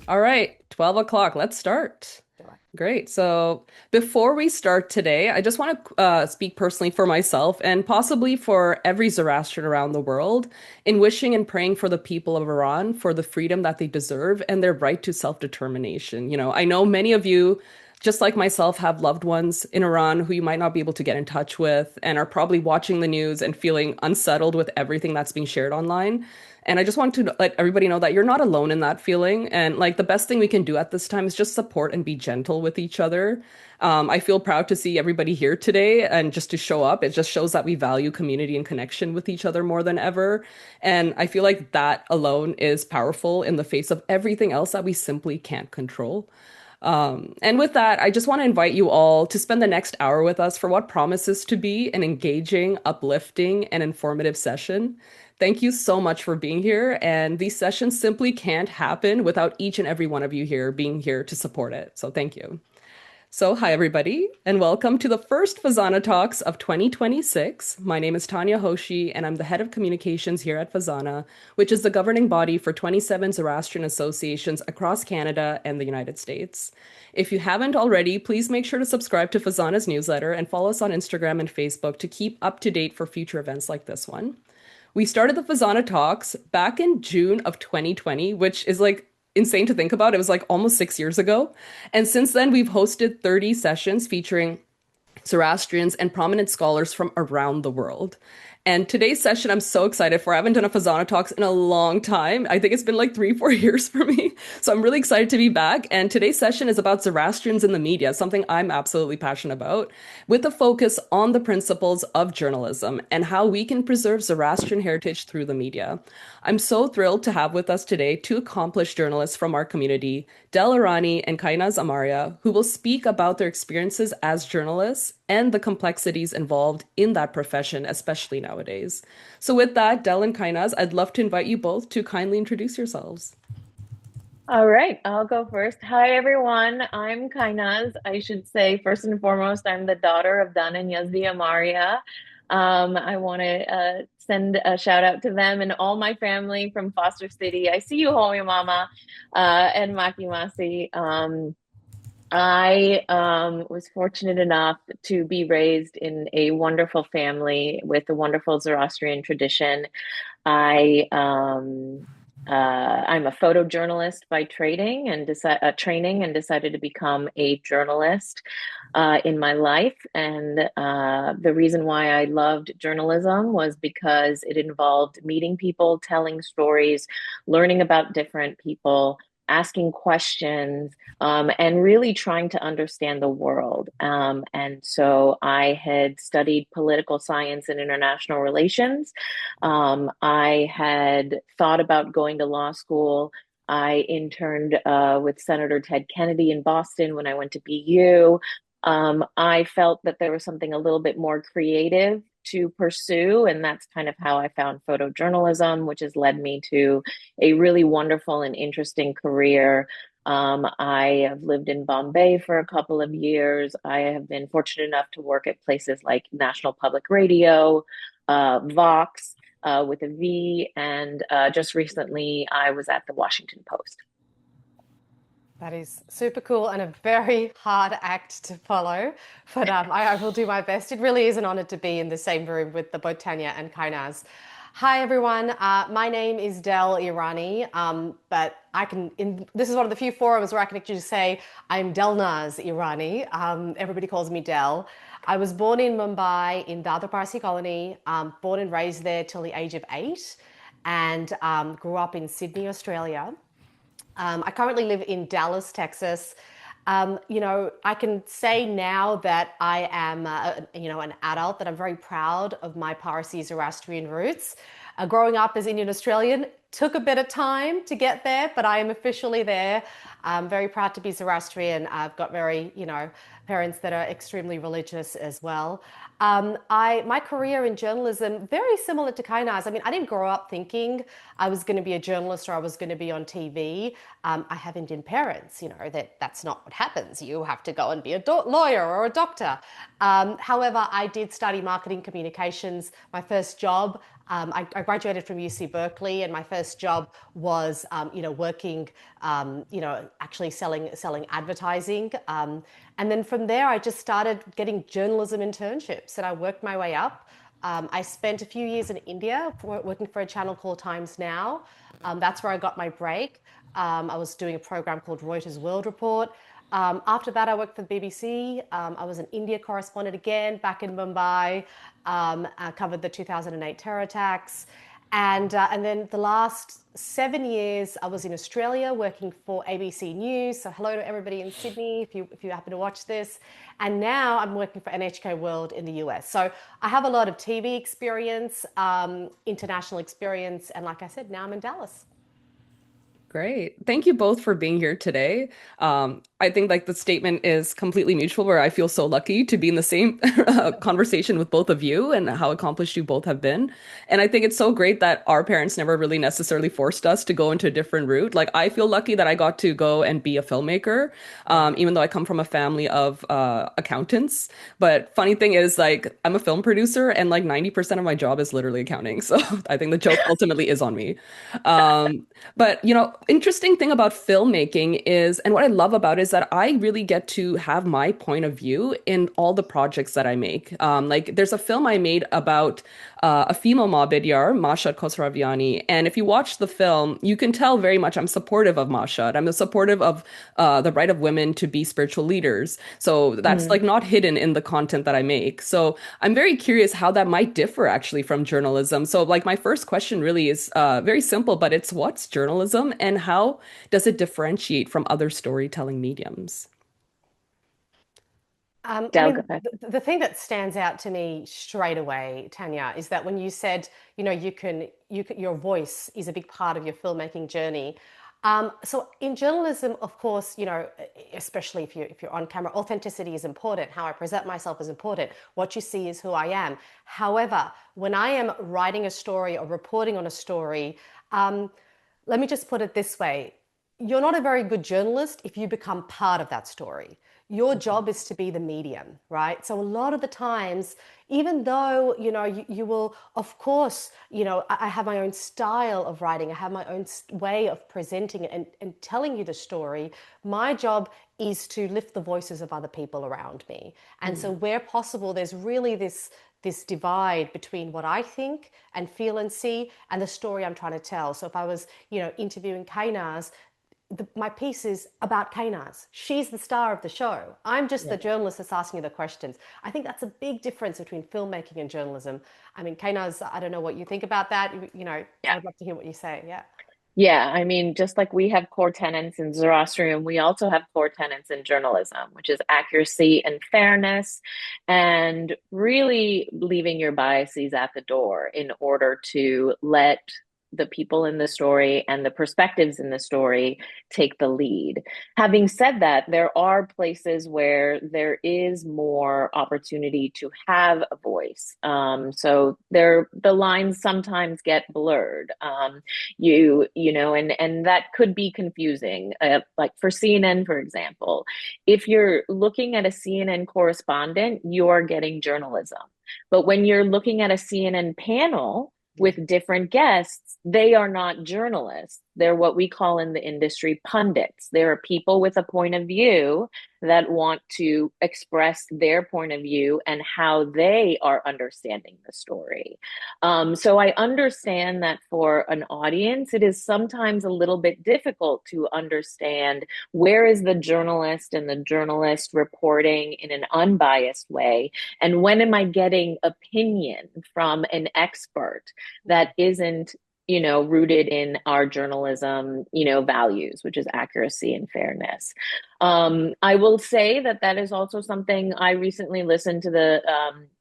All right, 12 o'clock. Let's start. Sure. Great. So before we start today, I just want to speak personally for myself and possibly for every Zoroastrian around the world in wishing and praying for the people of Iran for the freedom that they deserve and their right to self-determination. I know many of you, just like myself, have loved ones in Iran who you might not be able to get in touch with and are probably watching the news and feeling unsettled with everything that's being shared online. And I just want to let everybody know that you're not alone in that feeling. And like the best thing we can do at this time is just support and be gentle with each other. I feel proud to see everybody here today and just to show up. It just shows that we value community and connection with each other more than ever. And I feel like that alone is powerful in the face of everything else that we simply can't control. And with that, I just want to invite you all to spend the next hour with us for what promises to be an engaging, uplifting, and informative session. Thank you so much for being here. And these sessions simply can't happen without each and every one of you here being here to support it. So thank you. So, hi, everybody, and welcome to the first FEZANA Talks of 2026. My name is Tanya Hoshi, and I'm the head of communications here at FEZANA, which is the governing body for 27 Zoroastrian associations across Canada and the United States. If you haven't already, please make sure to subscribe to FEZANA's newsletter and follow us on Instagram and Facebook to keep up to date for future events like this one. We started the FEZANA Talks back in June of 2020, which is like insane to think about. It was like almost 6 years ago. And since then, we've hosted 30 sessions featuring Zoroastrians and prominent scholars from around the world. And today's session, I'm so excited for. I haven't done a FEZANA Talks in a long time. I think it's been like 3, 4 years for me. So I'm really excited to be back. And today's session is about Zoroastrians in the media, something I'm absolutely passionate about, with a focus on the principles of journalism and how we can preserve Zoroastrian heritage through the media. I'm so thrilled to have with us today two accomplished journalists from our community, Del Irani and Kainaz Amaria, who will speak about their experiences as journalists and the complexities involved in that profession, especially nowadays. So, with that, Del and Kainaz, I'd love to invite you both to kindly introduce yourselves. All right, I'll go first. Hi, everyone. I'm Kainaz. I should say, first and foremost, I'm the daughter of Dan and Yazdi Amaria. I want to send a shout out to them and all my family from Foster City. I see you, Homi Mama, and Maki Masi. I was fortunate enough to be raised in a wonderful family with a wonderful Zoroastrian tradition. I I'm a photojournalist by training and decided to become a journalist in my life. And the reason why I loved journalism was because it involved meeting people, telling stories, learning about different people, asking questions, and really trying to understand the world. And so I had studied political science and international relations. I had thought about going to law school. I interned with Senator Ted Kennedy in Boston when I went to BU. I felt that there was something a little bit more creative to pursue, and that's kind of how I found photojournalism, which has led me to a really wonderful and interesting career. I have lived in Bombay for a couple of years. I have been fortunate enough to work at places like National Public Radio, Vox, with a V, and just recently I was at the Washington Post. That is super cool and a very hard act to follow, but I will do my best. It really is an honor to be in the same room with both Tanya and Kainaz. Hi, everyone. My name is Del Irani, but this is one of the few forums where I can actually say I'm Delnaz Irani. Everybody calls me Del. I was born in Mumbai in Dadar Parsi colony, born and raised there till the age of 8, and grew up in Sydney, Australia. I currently live in Dallas, Texas. I can say now that I am, an adult, that I'm very proud of my Parsi Zoroastrian roots. Growing up as Indian Australian took a bit of time to get there, but I am officially there. I'm very proud to be Zoroastrian. I've got parents that are extremely religious as well. My career in journalism, very similar to Kainaz. I mean, I didn't grow up thinking I was going to be a journalist or I was going to be on TV. I have Indian parents, that's not what happens. You have to go and be a lawyer or a doctor. However, I did study marketing communications. My first job I graduated from UC Berkeley, and my first job was, working, actually selling advertising. And then from there, I just started getting journalism internships, and I worked my way up. I spent a few years in India working for a channel called Times Now. That's where I got my break. I was doing a program called Reuters World Report. After that, I worked for the BBC. I was an India correspondent again back in Mumbai. I covered the 2008 terror attacks. And then the last 7 years, I was in Australia working for ABC News. So hello to everybody in Sydney if you happen to watch this. And now I'm working for NHK World in the US. So I have a lot of TV experience, international experience, and like I said, now I'm in Dallas. Great. Thank you both for being here today. I think like the statement is completely mutual, where I feel so lucky to be in the same conversation with both of you and how accomplished you both have been. And I think it's so great that our parents never really necessarily forced us to go into a different route. Like I feel lucky that I got to go and be a filmmaker, even though I come from a family of accountants. But funny thing is, like I'm a film producer, and like 90% of my job is literally accounting. So I think the joke ultimately is on me. But interesting thing about filmmaking is, and what I love about it is that I really get to have my point of view in all the projects that I make. Like there's a film I made about a female Mabidyar, Mashhad Khosraviani, and if you watch the film, you can tell very much I'm supportive of Mashhad. I'm supportive of the right of women to be spiritual leaders. So that's like not hidden in the content that I make. So I'm very curious how that might differ actually from journalism. So like my first question really is very simple, but it's what's journalism and how does it differentiate from other storytelling mediums? I Del, go mean, ahead. the thing that stands out to me straight away, Tanya, is that when you said, your voice is a big part of your filmmaking journey. So in journalism, of course, especially if you're on camera, authenticity is important. How I present myself is important. What you see is who I am. However, when I am writing a story or reporting on a story, let me just put it this way. You're not a very good journalist if you become part of that story. Your job is to be the medium, right? So a lot of the times, even though, you will, of course, I have my own style of writing, I have my own way of presenting it and telling you the story. My job is to lift the voices of other people around me. And so where possible, there's really this divide between what I think and feel and see and the story I'm trying to tell. So if I was, interviewing Kainaz, my piece is about Kainaz. She's the star of the show. I'm just the journalist that's asking you the questions. I think that's a big difference between filmmaking and journalism. I mean, Kainaz, I don't know what you think about that. Yeah. I'd love to hear what you say. Yeah. Yeah, I mean, just like we have core tenets in Zoroastrian, we also have core tenets in journalism, which is accuracy and fairness, and really leaving your biases at the door in order to let the people in the story and the perspectives in the story take the lead. Having said that, there are places where there is more opportunity to have a voice. So the lines sometimes get blurred. And that could be confusing. Like for CNN, for example, if you're looking at a CNN correspondent, you're getting journalism. But when you're looking at a CNN panel with different guests, they are not journalists. They're what we call in the industry pundits. There are people with a point of view that want to express their point of view and how they are understanding the story. So I understand that for an audience, it is sometimes a little bit difficult to understand where is the journalist and the journalist reporting in an unbiased way, and when am I getting opinion from an expert that isn't rooted in our journalism, values, which is accuracy and fairness. I will say that is also something I recently listened to the,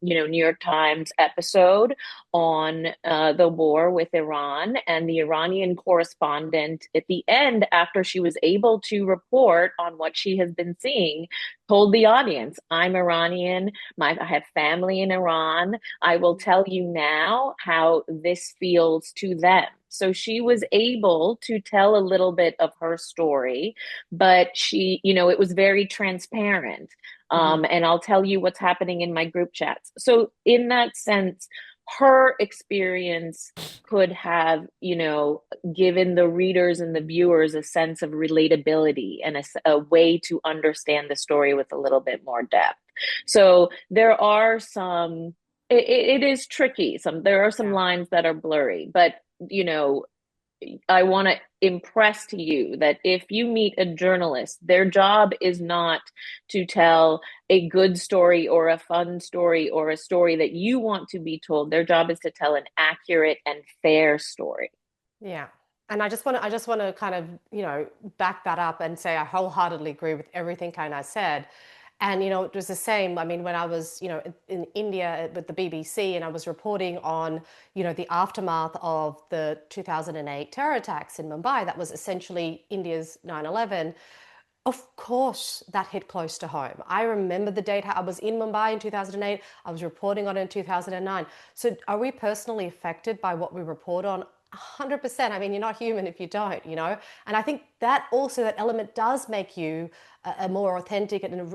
New York Times episode on the war with Iran, and the Iranian correspondent at the end, after she was able to report on what she has been seeing, told the audience, I'm Iranian, I have family in Iran. I will tell you now how this feels to them. So she was able to tell a little bit of her story, but it was very transparent. And I'll tell you what's happening in my group chats. So in that sense, her experience could have, given the readers and the viewers a sense of relatability and a way to understand the story with a little bit more depth. So there are some, it is tricky. There are some Yeah. lines that are blurry, but I want to impress to you that if you meet a journalist, their job is not to tell a good story or a fun story or a story that you want to be told. Their job is to tell an accurate and fair story. Yeah. And I just want to kind of, back that up and say I wholeheartedly agree with everything Kainaz said. And, it was the same. I mean, when I was, in India with the BBC and I was reporting on, the aftermath of the 2008 terror attacks in Mumbai, that was essentially India's 9/11. Of course, that hit close to home. I remember the date. I was in Mumbai in 2008. I was reporting on it in 2009. So are we personally affected by what we report on? 100%. I mean, you're not human if you don't, And I think that also, that element does make you a more authentic and,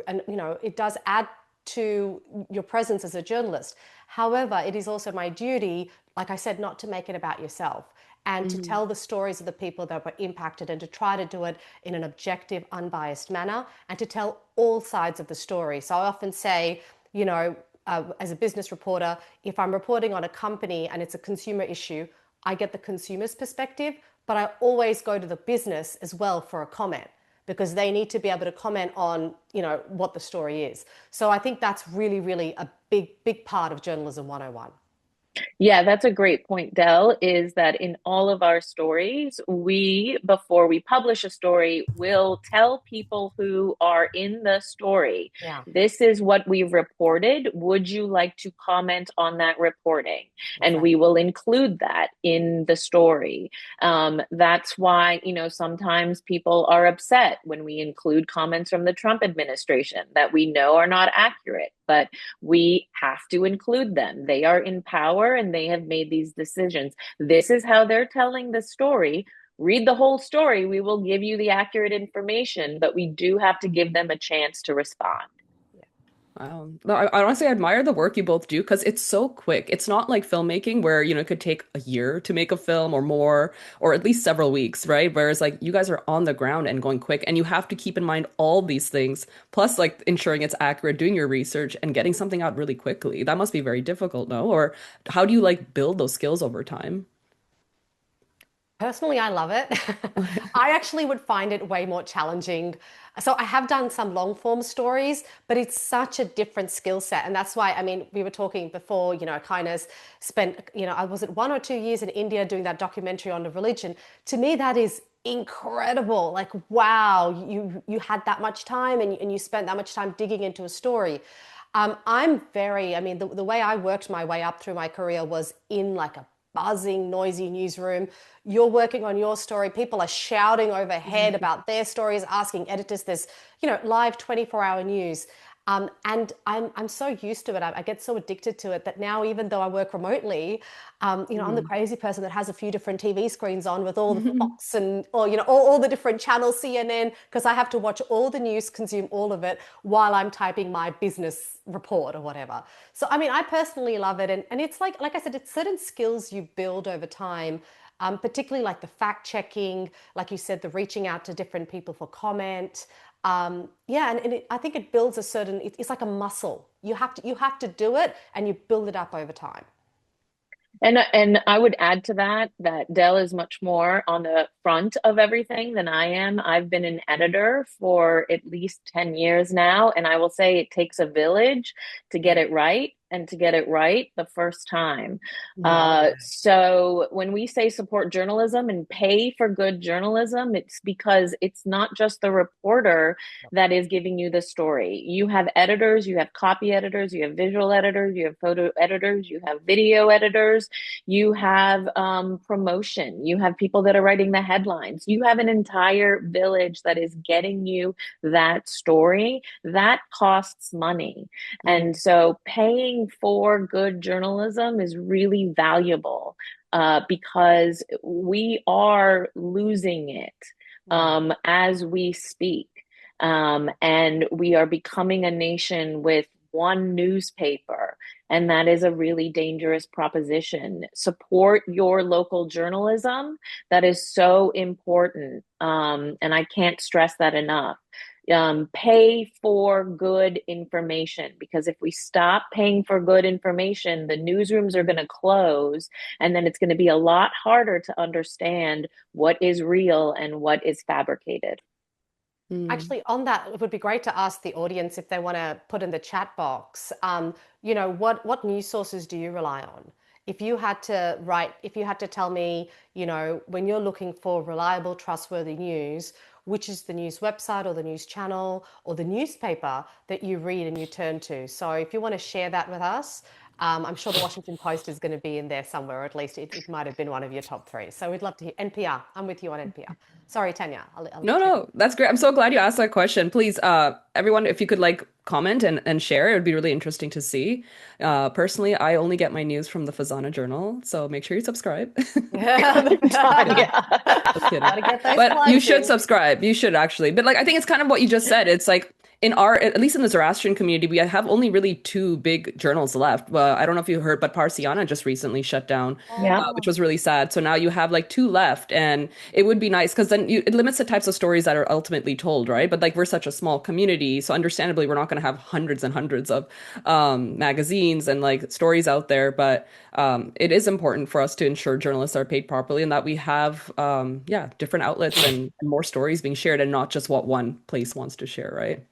it does add to your presence as a journalist. However, it is also my duty, like I said, not to make it about yourself and to Mhm. tell the stories of the people that were impacted and to try to do it in an objective, unbiased manner and to tell all sides of the story. So I often say, as a business reporter, if I'm reporting on a company and it's a consumer issue, I get the consumer's perspective, but I always go to the business as well for a comment because they need to be able to comment on, what the story is. So I think that's really, really a big, big part of journalism 101. Yeah, that's a great point, Dell, is that in all of our stories, before we publish a story, will tell people who are in the story, Yeah, this is what we've reported. Would you like to comment on that reporting? And we exactly. will include that in the story. That's why, sometimes people are upset when we include comments from the Trump administration that we know are not accurate, but we have to include them. They are in power and they have made these decisions. This is how they're telling the story. Read the whole story. We will give you the accurate information, but we do have to give them a chance to respond. Wow. No, I honestly admire the work you both do because it's so quick. It's not like filmmaking where, it could take a year to make a film or more, or at least several weeks, right? Whereas like you guys are on the ground and going quick and you have to keep in mind all these things, plus like ensuring it's accurate, doing your research and getting something out really quickly. That must be very difficult, no? Or how do you like build those skills over time? Personally, I love it. I actually would find it way more challenging. So I have done some long form stories, but it's such a different skill set. And that's why, I mean, we were talking before, Kindness spent, I was at 1 or 2 years in India doing that documentary on the religion. To me, that is incredible. Like, wow, you had that much time and you spent that much time digging into a story. I mean, the way I worked my way up through my career was in like a buzzing, noisy newsroom. You're working on your story. People are shouting overhead about their stories, asking editors. There's, live 24-hour news. And I'm so used to it. I get so addicted to it that now, even though I work remotely, I'm the Mhm. crazy person that has a few different TV screens on with all the Fox and, or, all the different channels, CNN, because I have to watch all the news, consume all of it while I'm typing my business report or whatever. So, I mean, I personally love it. And it's like I said, it's certain skills you build over time. Particularly like the fact checking, like you said, the reaching out to different people for comment. Yeah, and I think it builds a certain. It's like a muscle. You have to do it, and you build it up over time. And I would add to that Dell is much more on the front of everything than I am. I've been an editor for at least 10 years now, and I will say it takes a village to get it right and to get it right the first time. Yeah. So when we say support journalism and pay for good journalism, it's because it's not just the reporter that is giving you the story. You have editors, you have copy editors, you have visual editors, you have photo editors, you have video editors, you have promotion, you have people that are writing the headlines, you have an entire village that is getting you that story. That costs money. Mhm. And so paying for good journalism is really valuable because we are losing it Yeah. as we speak. And we are becoming a nation with one newspaper And that is a really dangerous proposition. Support your local journalism. That is so important. And I can't stress that enough. Pay for good information, because if we stop paying for good information, the newsrooms are going to close, and then it's going to be a lot harder to understand what is real and what is fabricated. Actually, on that, it would be great to ask the audience if they want to put in the chat box, what news sources do you rely on? If you had to write, if you had to tell me, when you're looking for reliable, trustworthy news, which is the news website or the news channel or the newspaper that you read and you turn to. So if you want to share that with us, I'm sure the Washington Post is going to be in there somewhere, or at least it might have been one of your top three. So we'd love to hear NPR. I'm with you on NPR. Sorry, Tanya. I'll No, let you. no, that's great. I'm so glad you asked that question. Please, everyone, if you could like comment and share, it would be really interesting to see. Personally, I only get my news from the FEZANA Journal, so make sure you subscribe. Kidding. Yeah. Just kidding. Gotta get those But you plugs should in. subscribe. You should actually. But like I think it's kind of what you just said. It's like in our, at least in the Zoroastrian community, we have only really two big journals left. Well, I don't know if you heard, but Parsiana just recently shut down, Yeah. which was really sad. So now you have like two left, and it would be nice because then it limits the types of stories that are ultimately told, right? But like we're such a small community, so understandably we're not going to have hundreds and hundreds of magazines and like stories out there. But it is important for us to ensure journalists are paid properly and that we have yeah, different outlets and more stories being shared and not just what one place wants to share, right?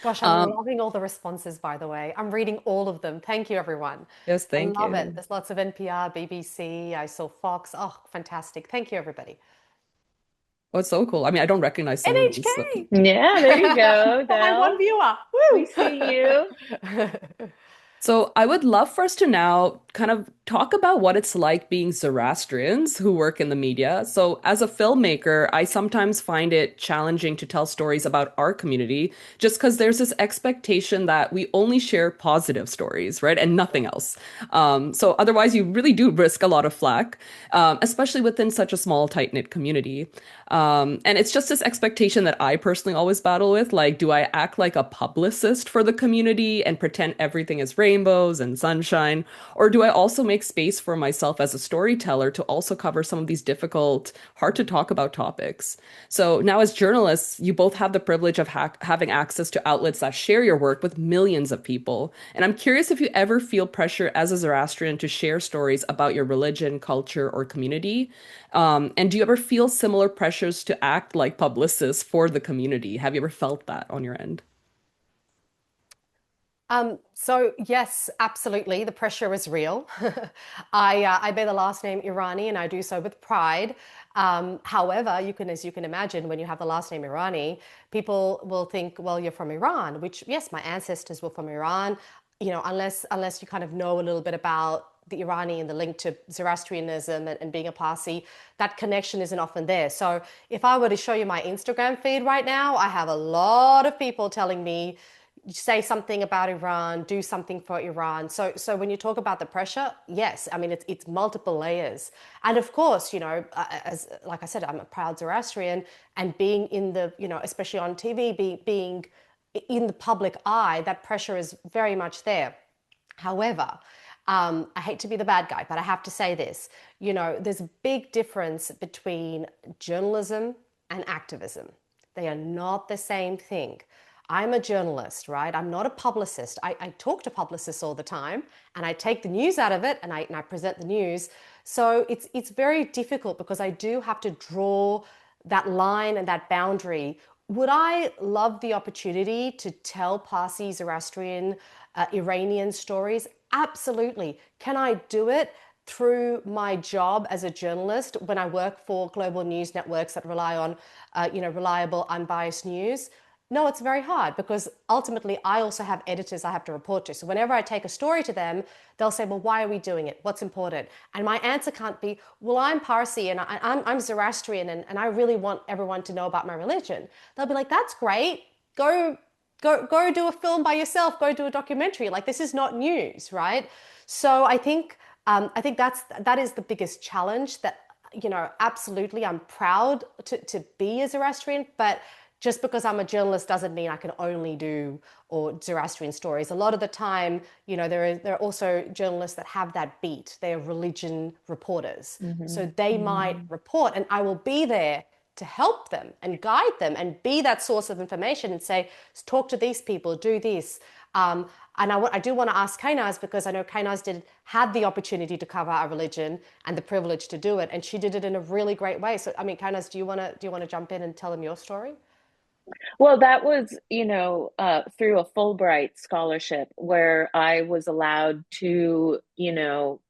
Gosh, I'm Um, loving all the responses, by the way. I'm reading all of them. Thank you, everyone. yes, I thank love it. you. There's lots of NPR, BBC. I saw Fox. Oh, fantastic. Thank you, everybody. Oh, it's so cool. I mean, I don't recognize some of these. So. NHK. Yeah, there you go, For my one Del. viewer. We see you. Woo! So I would love for us to now kind of talk about what it's like being Zoroastrians who work in the media. So as a filmmaker, I sometimes find it challenging to tell stories about our community just because there's this expectation that we only share positive stories, right? And nothing else. So otherwise you really do risk a lot of flack, especially within such a small, tight-knit community. And it's just this expectation that I personally always battle with. Like, do I act like a publicist for the community and pretend everything is rainbows and sunshine? Or do I also make space for myself as a storyteller to also cover some of these difficult, hard to talk about topics? So now, as journalists, you both have the privilege of having access to outlets that share your work with millions of people. And I'm curious if you ever feel pressure as a Zoroastrian to share stories about your religion, culture, or community. And do you ever feel similar pressures to act like publicists for the community? Have you ever felt that on your end? So yes, absolutely. The pressure is real. I bear the last name Irani, and I do so with pride. However, as you can imagine, when you have the last name Irani, people will think, well, you're from Iran, which yes, my ancestors were from Iran. Unless you kind of know a little bit about the Irani and the link to Zoroastrianism and being a Parsi, that connection isn't often there. So if I were to show you my Instagram feed right now, I have a lot of people telling me say something about Iran, do something for Iran. So when you talk about the pressure, yes, I mean it's multiple layers. And of course, as like I said, I'm a proud Zoroastrian, and being in the, especially on TV, being in the public eye, that pressure is very much there. However, I hate to be the bad guy, but I have to say this. There's a big difference between journalism and activism. They are not the same thing. I'm a journalist, right? I'm not a publicist. I talk to publicists all the time, and I take the news out of it, and I present the news. So it's very difficult because I do have to draw that line and that boundary. Would I love the opportunity to tell Parsi, Zoroastrian, Iranian stories? Absolutely. Can I do it through my job as a journalist when I work for global news networks that rely on, reliable, unbiased news? No, it's very hard because ultimately I also have editors I have to report to. So whenever I take a story to them, they'll say, well, why are we doing it? What's important? And my answer can't be, well, I'm Parsi and I'm Zoroastrian and I really want everyone to know about my religion. They'll be like, that's great. Go do a film by yourself. Go do a documentary. Like, this is not news, right? So I think that is the biggest challenge that, absolutely I'm proud to be a Zoroastrian, but just because I'm a journalist doesn't mean I can only do or Zoroastrian stories. A lot of the time, there are also journalists that have that beat. They are religion reporters. So Hmm. they might Hmm. report, and I will be there to help them and guide them and be that source of information and say, talk to these people, do this. And I do want to ask Kainaz, because I know Kainaz had the opportunity to cover our religion and the privilege to do it, and she did it in a really great way. So, I mean, Kainaz, do you want to jump in and tell them your story? Well, that was, through a Fulbright scholarship where I was allowed to,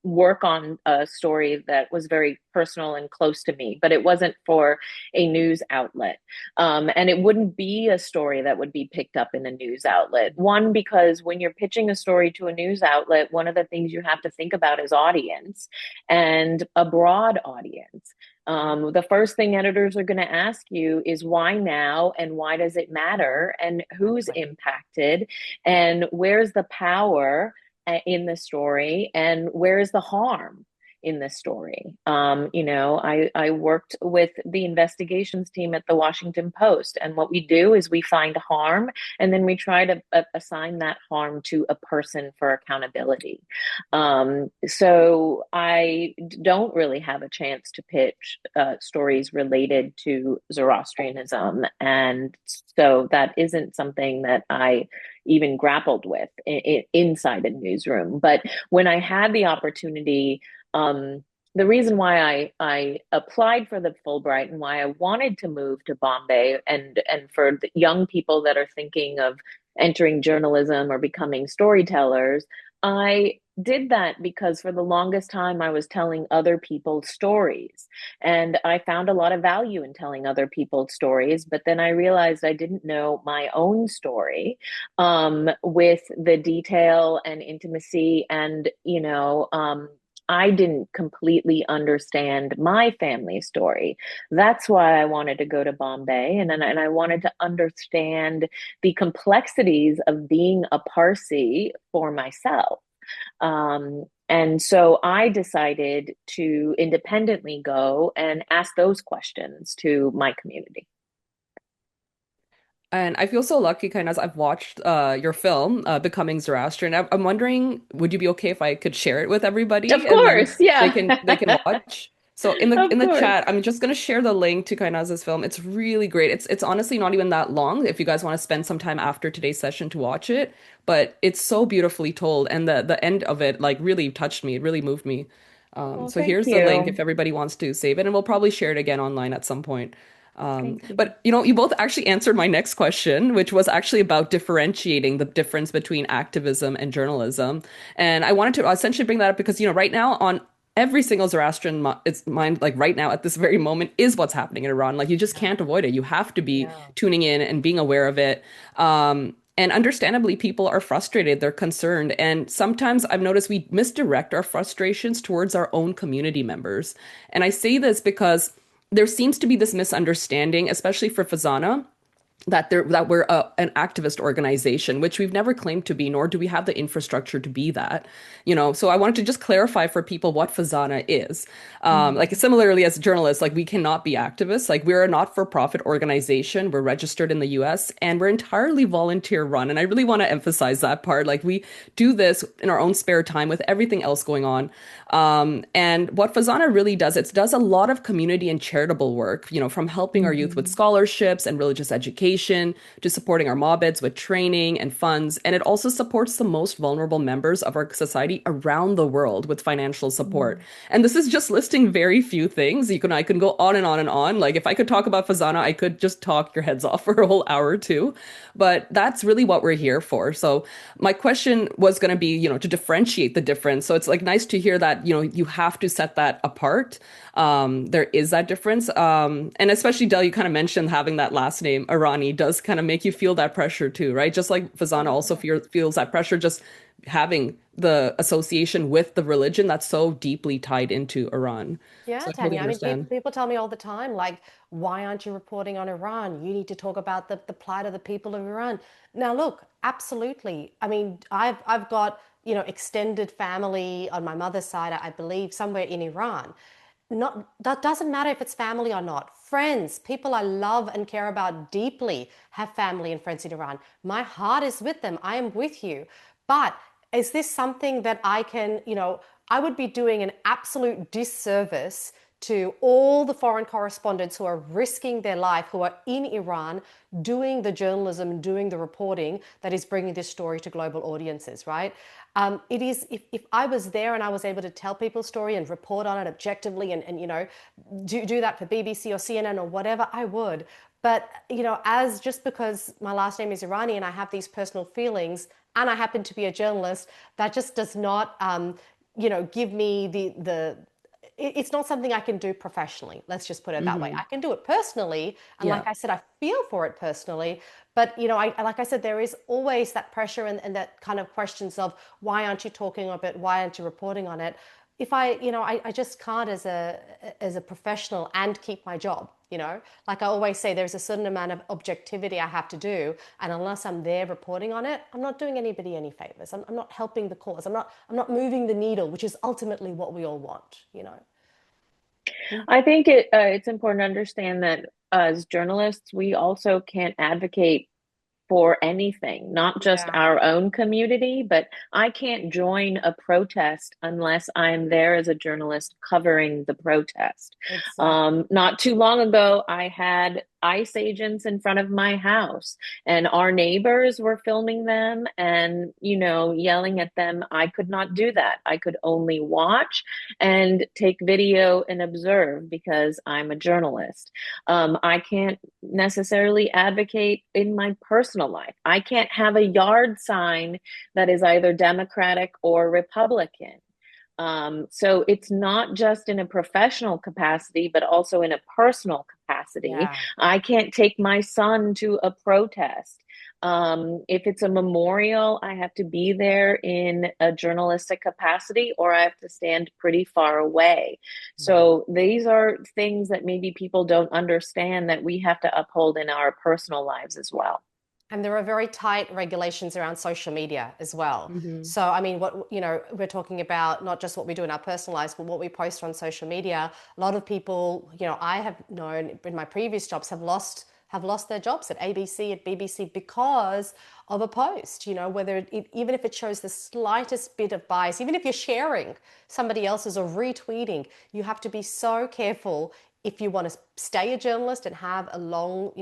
work on a story that was very personal and close to me, but it wasn't for a news outlet. And it wouldn't be a story that would be picked up in a news outlet. One, because when you're pitching a story to a news outlet, one of the things you have to think about is audience and a broad audience. The first thing editors are going to ask you is why now and why does it matter and who's Exactly. impacted and where's the power in the story and where is the harm in the story. I worked with the investigations team at the Washington Post, and what we do is we find harm and then we try to assign that harm to a person for accountability. So I don't really have a chance to pitch stories related to Zoroastrianism. And so that isn't something that I even grappled with inside a newsroom. But when I had the opportunity, the reason why I applied for the Fulbright and why I wanted to move to Bombay and for the young people that are thinking of entering journalism or becoming storytellers, I did that because for the longest time I was telling other people's stories. And I found a lot of value in telling other people's stories. But then I realized I didn't know my own story with the detail and intimacy. And, I didn't completely understand my family story. That's why I wanted to go to Bombay. And I wanted to understand the complexities of being a Parsi for myself. And so I decided to independently go and ask those questions to my community. And I feel so lucky, kind of, as I've watched your film, Becoming Zoroastrian. I'm wondering, would you be okay if I could share it with Of everybody and then course, they yeah. can watch? So in the Of course. chat, I'm just gonna share the link to Kainaz's film. It's really great. It's honestly not even that long if you guys want to spend some time after today's session to watch it, but it's so beautifully told, and the end of it like really touched me. It really moved me. Well, So thank here's the link if you. everybody wants to save it, and we'll probably share it again online at some point. Thank you. But you both actually answered my next question, which was actually about differentiating the difference between activism and journalism. And I wanted to essentially bring that up because, right now on every single Zoroastrian its mind, like right now at this very moment, is what's happening in Iran. Like you just Yeah. can't avoid it. You have to be Yeah. tuning in and being aware of it. And understandably, people are frustrated, they're concerned. And sometimes I've noticed we misdirect our frustrations towards our own community members. And I say this because there seems to be this misunderstanding, especially for FEZANA, that we're an activist organization, which we've never claimed to be, nor do we have the infrastructure to be that. So I wanted to just clarify for people what FEZANA is. Like Mhm. similarly as journalists, like we cannot be activists. Like we're a not-for-profit organization. We're registered in the US and we're entirely volunteer run. And I really want to emphasize that part. Like we do this in our own spare time with everything else going on. And what FEZANA really does, it does a lot of community and charitable work, from helping our youth with Mhm. scholarships and religious education to supporting our mobeds with training and funds. And it also supports the most vulnerable members of our society around the world with financial support. Mhm. And this is just listing very few things. I can go on and on and on. Like if I could talk about FEZANA, I could just talk your heads off for a whole hour or two. But that's really what we're here for. So my question was going to be, to differentiate the difference. So it's like nice to hear that, you have to set that apart. There is that difference. And especially Del, you kind of mentioned having that last name, Irani, does kind of make you feel that pressure too, right? Just like Fazana also Yeah. feels that pressure just having the association with the religion that's so deeply tied into Iran. Yeah, So I totally Tanya. I mean, understand. people tell me all the time, like, why aren't you reporting on Iran? You need to talk about the plight of the people of Iran. Now, look, absolutely. I mean, I've got, extended family on my mother's side, I believe, somewhere in Iran. not that doesn't matter if it's family or not. Friends, people I love and care about deeply have family and friends in Iran. My heart is with them. I am with you. But is this something that I can, I would be doing an absolute disservice to all the foreign correspondents who are risking their life, who are in Iran, doing the journalism, doing the reporting that is bringing this story to global audiences, right? It is, if I was there and I was able to tell people's story and report on it objectively and do that for BBC or CNN or whatever, I would. But, as just because my last name is Irani and I have these personal feelings and I happen to be a journalist, that just does not, give me it's not something I can do professionally. Let's just put it that way. Hmm. I can do it personally. And like Yeah. I said, I feel for it personally. But, like I said, there is always that pressure and that kind of questions of why aren't you talking about it? Why aren't you reporting on it? If I just can't as a professional and keep my job, like I always say, there's a certain amount of objectivity I have to do. And unless I'm there reporting on it, I'm not doing anybody any favors. I'm not helping the cause. I'm not moving the needle, which is ultimately what we all want. I think it's important to understand that as journalists, we also can't advocate for anything, not just Yeah, our own community, but I can't join a protest unless I'm there as a journalist covering the protest. exactly. Not too long ago, I had ICE agents in front of my house, and our neighbors were filming them and, yelling at them. I could not do that. I could only watch and take video and observe because I'm a journalist. I can't necessarily advocate in my personal life. I can't have a yard sign that is either Democratic or Republican. So it's not just in a professional capacity, but also in a personal capacity. Yeah. I can't take my son to a protest. If it's a memorial, I have to be there in a journalistic capacity or I have to stand pretty far away. Yeah. So these are things that maybe people don't understand that we have to uphold in our personal lives as well. And there are very tight regulations around social media as well. Hmm. So, I mean, we're talking about not just what we do in our personal lives, but what we post on social media. A lot of people, I have known in my previous jobs have lost their jobs at ABC, at BBC because of a post, whether even if it shows the slightest bit of bias, even if you're sharing somebody else's or retweeting, you have to be so careful if you want to stay a journalist and have a long,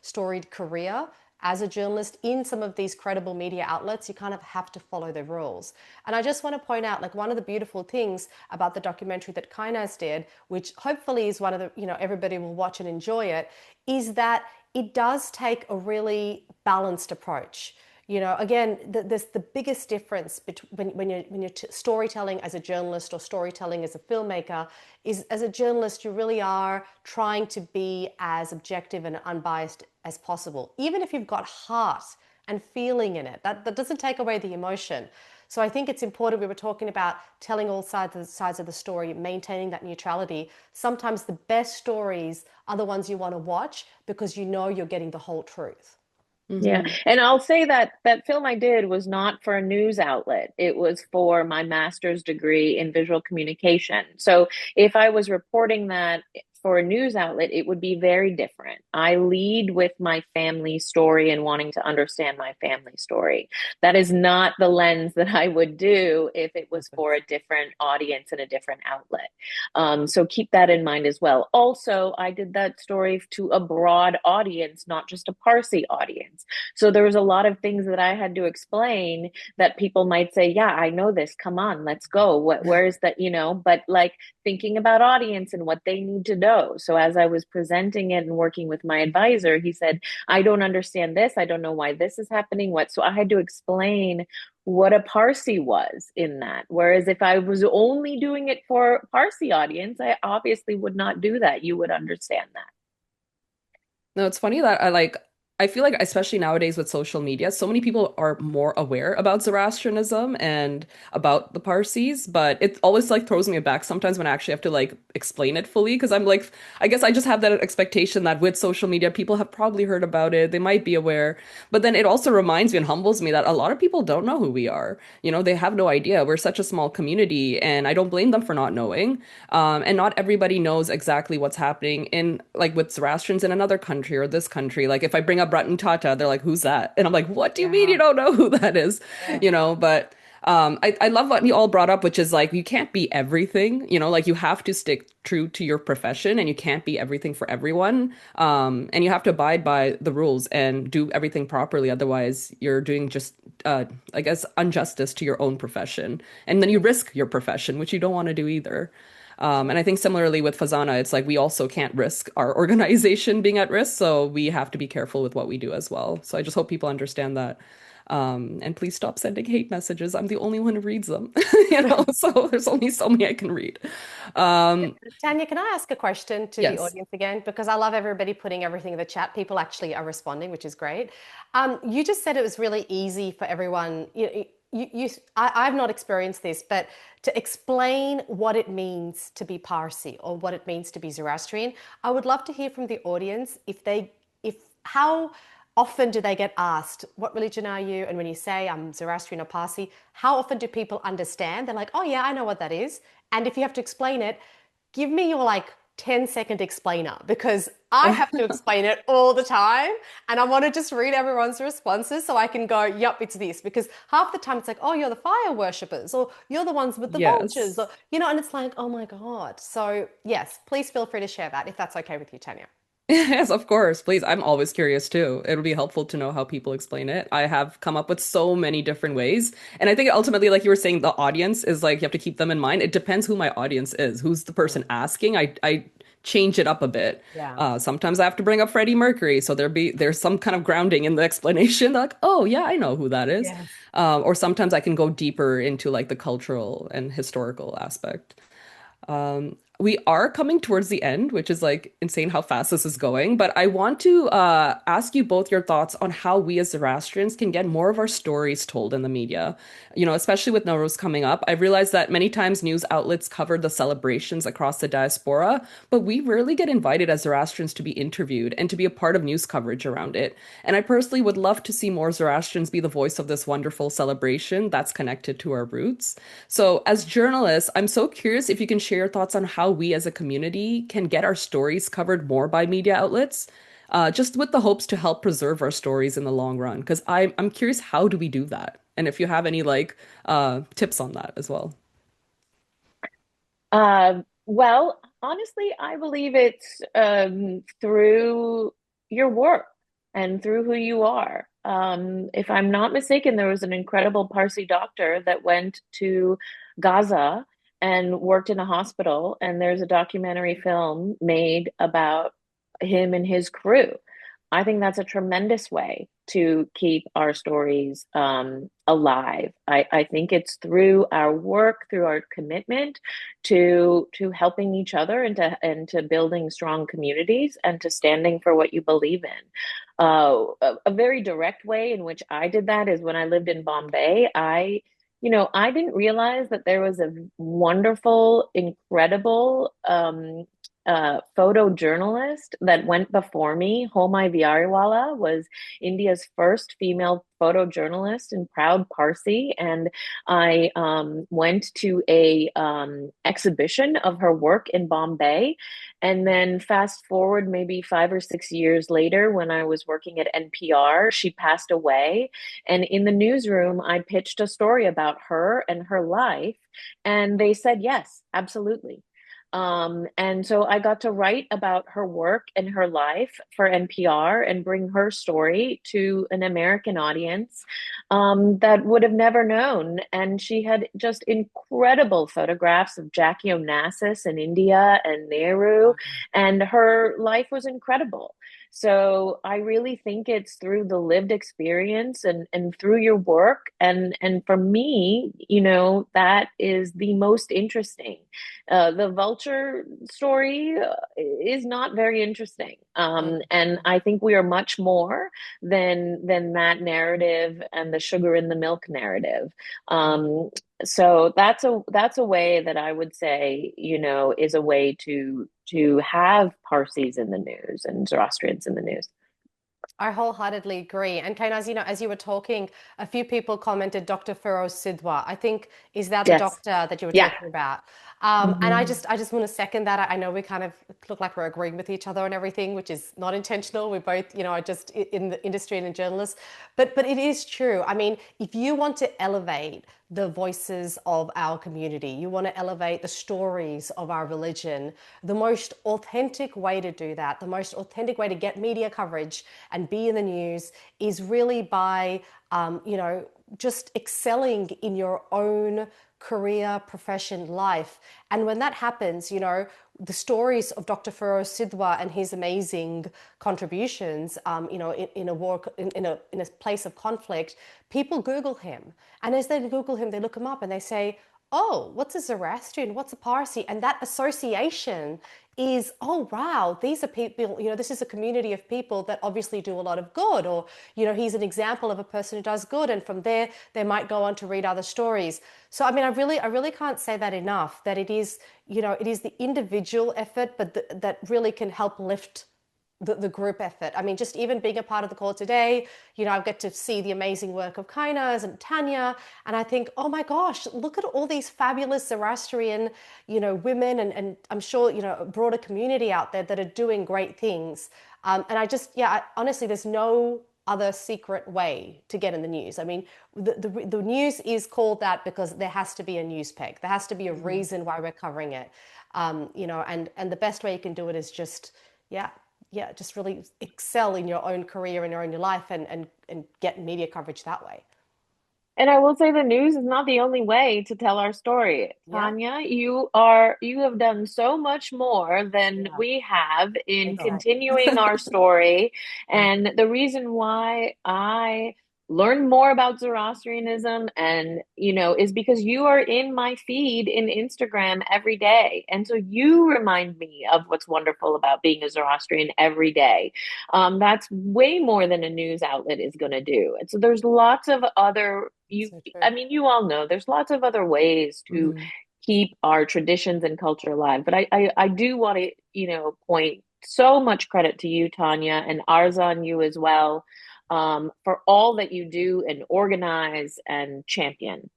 storied career as a journalist in some of these credible media outlets. You kind of have to follow the rules. And I just want to point out, like, one of the beautiful things about the documentary that Kainaz did, which hopefully is one of the, everybody will watch and enjoy it, is that it does take a really balanced approach. Again, there's the biggest difference between when you're storytelling as a journalist or storytelling as a filmmaker is, as a journalist, you really are trying to be as objective and unbiased as possible, even if you've got heart and feeling in it. That doesn't take away the emotion. So I think it's important. We were talking about telling all sides of the story, maintaining that neutrality. Sometimes the best stories are the ones you want to watch because you know you're getting the whole truth. Yeah. Hmm. And I'll say that that film I did was not for a news outlet. It was for my master's degree in visual communication. So if I was reporting that for a news outlet, it would be very different. I lead with my family story and wanting to understand my family story. That is not the lens that I would do if it was for a different audience and a different outlet. So keep that in mind as well. Also, I did that story to a broad audience, not just a Parsi audience. So there was a lot of things that I had to explain that people might say, yeah, I know this. Come on, let's go. Where is that, but like thinking about audience and what they need to know. So as I was presenting it and working with my advisor, he said, I don't understand this. I don't know why this is happening. So I had to explain what a Parsi was in that. Whereas if I was only doing it for Parsi audience, I obviously would not do that. You would understand that. No, it's funny that I feel like, especially nowadays with social media, so many people are more aware about Zoroastrianism and about the Parsis, but it always like throws me back sometimes when I actually have to like explain it fully because I'm like, I guess I just have that expectation that with social media, people have probably heard about it, they might be aware, but then it also reminds me and humbles me that a lot of people don't know who we are. They have no idea. We're such a small community, and I don't blame them for not knowing. And not everybody knows exactly what's happening in like with Zoroastrians in another country or this country. Like if I bring up Ratan Tata, they're like, "Who's that?" And I'm like, "What do you mean Yeah. you don't know who that is?" Yeah. But I love what you all brought up, which is like you can't be everything. Like you have to stick true to your profession, and you can't be everything for everyone. And you have to abide by the rules and do everything properly. Otherwise, you're doing just, I guess, injustice to your own profession, and then you risk your profession, which you don't want to do either. And I think similarly with FEZANA, it's like we also can't risk our organization being at risk, so we have to be careful with what we do as well. So I just hope people understand that. And please stop sending hate messages. I'm the only one who reads them, so there's only so many I can read. Um, Tanya, can I ask a question to the yes. audience again? Because I love everybody putting everything in the chat. People actually are responding, which is great. You just said it was really easy for everyone. I've not experienced this, but to explain what it means to be Parsi or what it means to be Zoroastrian, I would love to hear from the audience if how often do they get asked, what religion are you? And when you say I'm Zoroastrian or Parsi, how often do people understand? They're like, oh yeah, I know what that is. And if you have to explain it, give me your like 10-second explainer because I have to explain it all the time. And I want to just read everyone's responses so I can go, yep, it's this. Because half the time it's like, oh, you're the fire worshippers, or you're the ones with the vultures, Yes. or, and it's like, oh my God. So, yes, please feel free to share that if that's okay with you, Tanya. Yes, of course. Please. I'm always curious too. It'll be helpful to know how people explain it. I have come up with so many different ways. And I think ultimately, like you were saying, the audience is like you have to keep them in mind. It depends who my audience is, who's the person asking. I change it up a bit. Yeah. Sometimes I have to bring up Freddie Mercury, so there's some kind of grounding in the explanation. They're like, oh yeah, I know who that is. Yes. Or sometimes I can go deeper into like the cultural and historical aspect. We are coming towards the end, which is like insane how fast this is going. But I want to ask you both your thoughts on how we as Zoroastrians can get more of our stories told in the media. Especially with Nowruz coming up, I've realized that many times news outlets cover the celebrations across the diaspora, but we rarely get invited as Zoroastrians to be interviewed and to be a part of news coverage around it. And I personally would love to see more Zoroastrians be the voice of this wonderful celebration that's connected to our roots. So, as journalists, I'm so curious if you can share your thoughts on how we as a community can get our stories covered more by media outlets, just with the hopes to help preserve our stories in the long run. Because I'm curious, how do we do that? And if you have any like tips on that as well. Well, honestly, I believe it's through your work and through who you are. If I'm not mistaken, there was an incredible Parsi doctor that went to Gaza and worked in a hospital, and there's a documentary film made about him and his crew. I think that's a tremendous way to keep our stories alive. I think it's through our work, through our commitment to helping each other and to building strong communities and to standing for what you believe in. A very direct way in which I did that is when I lived in Bombay. I didn't realize that there was a wonderful, incredible photojournalist that went before me. Homai Viariwala was India's first female photojournalist and proud Parsi. And I went to a exhibition of her work in Bombay. And then fast forward maybe 5 or 6 years later, when I was working at NPR, she passed away. And in the newsroom, I pitched a story about her and her life. And they said, yes, absolutely. And so I got to write about her work and her life for NPR and bring her story to an American audience that would have never known. And she had just incredible photographs of Jackie Onassis in India and Nehru, and her life was incredible. So I really think it's through the lived experience and through your work. And for me, that is the most interesting. The vulture story is not very interesting. And Mm. I think we are much more than that narrative and the sugar in the milk narrative. Um, so that's a way that I would say, is a way to have Parsis in the news and Zoroastrians in the news. I wholeheartedly agree. And Kainaz, as you were talking, a few people commented Dr. Feroz Sidwa. I think is that the Yes. doctor that you were Yeah. talking about? And I Mhm. just want to second that. I know we kind of look like we're agreeing with each other on everything, which is not intentional. We both, are just in the industry and in journalists. But it is true. I mean, if you want to elevate the voices of our community, you want to elevate the stories of our religion, the most authentic way to do that, the most authentic way to get media coverage and be in the news is really by, just excelling in your own career, profession, life. And when that happens, the stories of Dr. Feroz Sidwa and his amazing contributions, in a war, in a place of conflict, people Google him. And as they Google him, they look him up and they say, oh, what's a Zoroastrian? What's a Parsi? And that association is, oh, wow, these are people, this is a community of people that obviously do a lot of good, or, he's an example of a person who does good. And from there, they might go on to read other stories. So, I mean, I really can't say that enough, that it is, it is the individual effort, but that really can help lift the group effort. I mean, just even being a part of the call today, I get to see the amazing work of Kainaz and Tanya, and I think, oh my gosh, look at all these fabulous Zoroastrian, women, and I'm sure, a broader community out there that are doing great things. And I just, yeah, honestly, there's no other secret way to get in the news. I mean, the news is called that because there has to be a news peg. There has to be a Mhm. reason why we're covering it. And the best way you can do it is just, yeah, yeah, just really excel in your own career and your life, and get media coverage that way. And I will say the news is not the only way to tell our story. Yeah, Tanya, you have done so much more than yeah, we have in exactly. continuing our story. Mm. And the reason why I learn more about Zoroastrianism and is because you are in my feed in Instagram every day. And so you remind me of what's wonderful about being a Zoroastrian every day. That's way more than a news outlet is going to do. And so there's lots of other So I true. mean, you all know there's lots of other ways to Mhm. keep our traditions and culture alive. But I do want to, point so much credit to you, Tanya, and Arzan, you as well, for all that you do and organize and champion.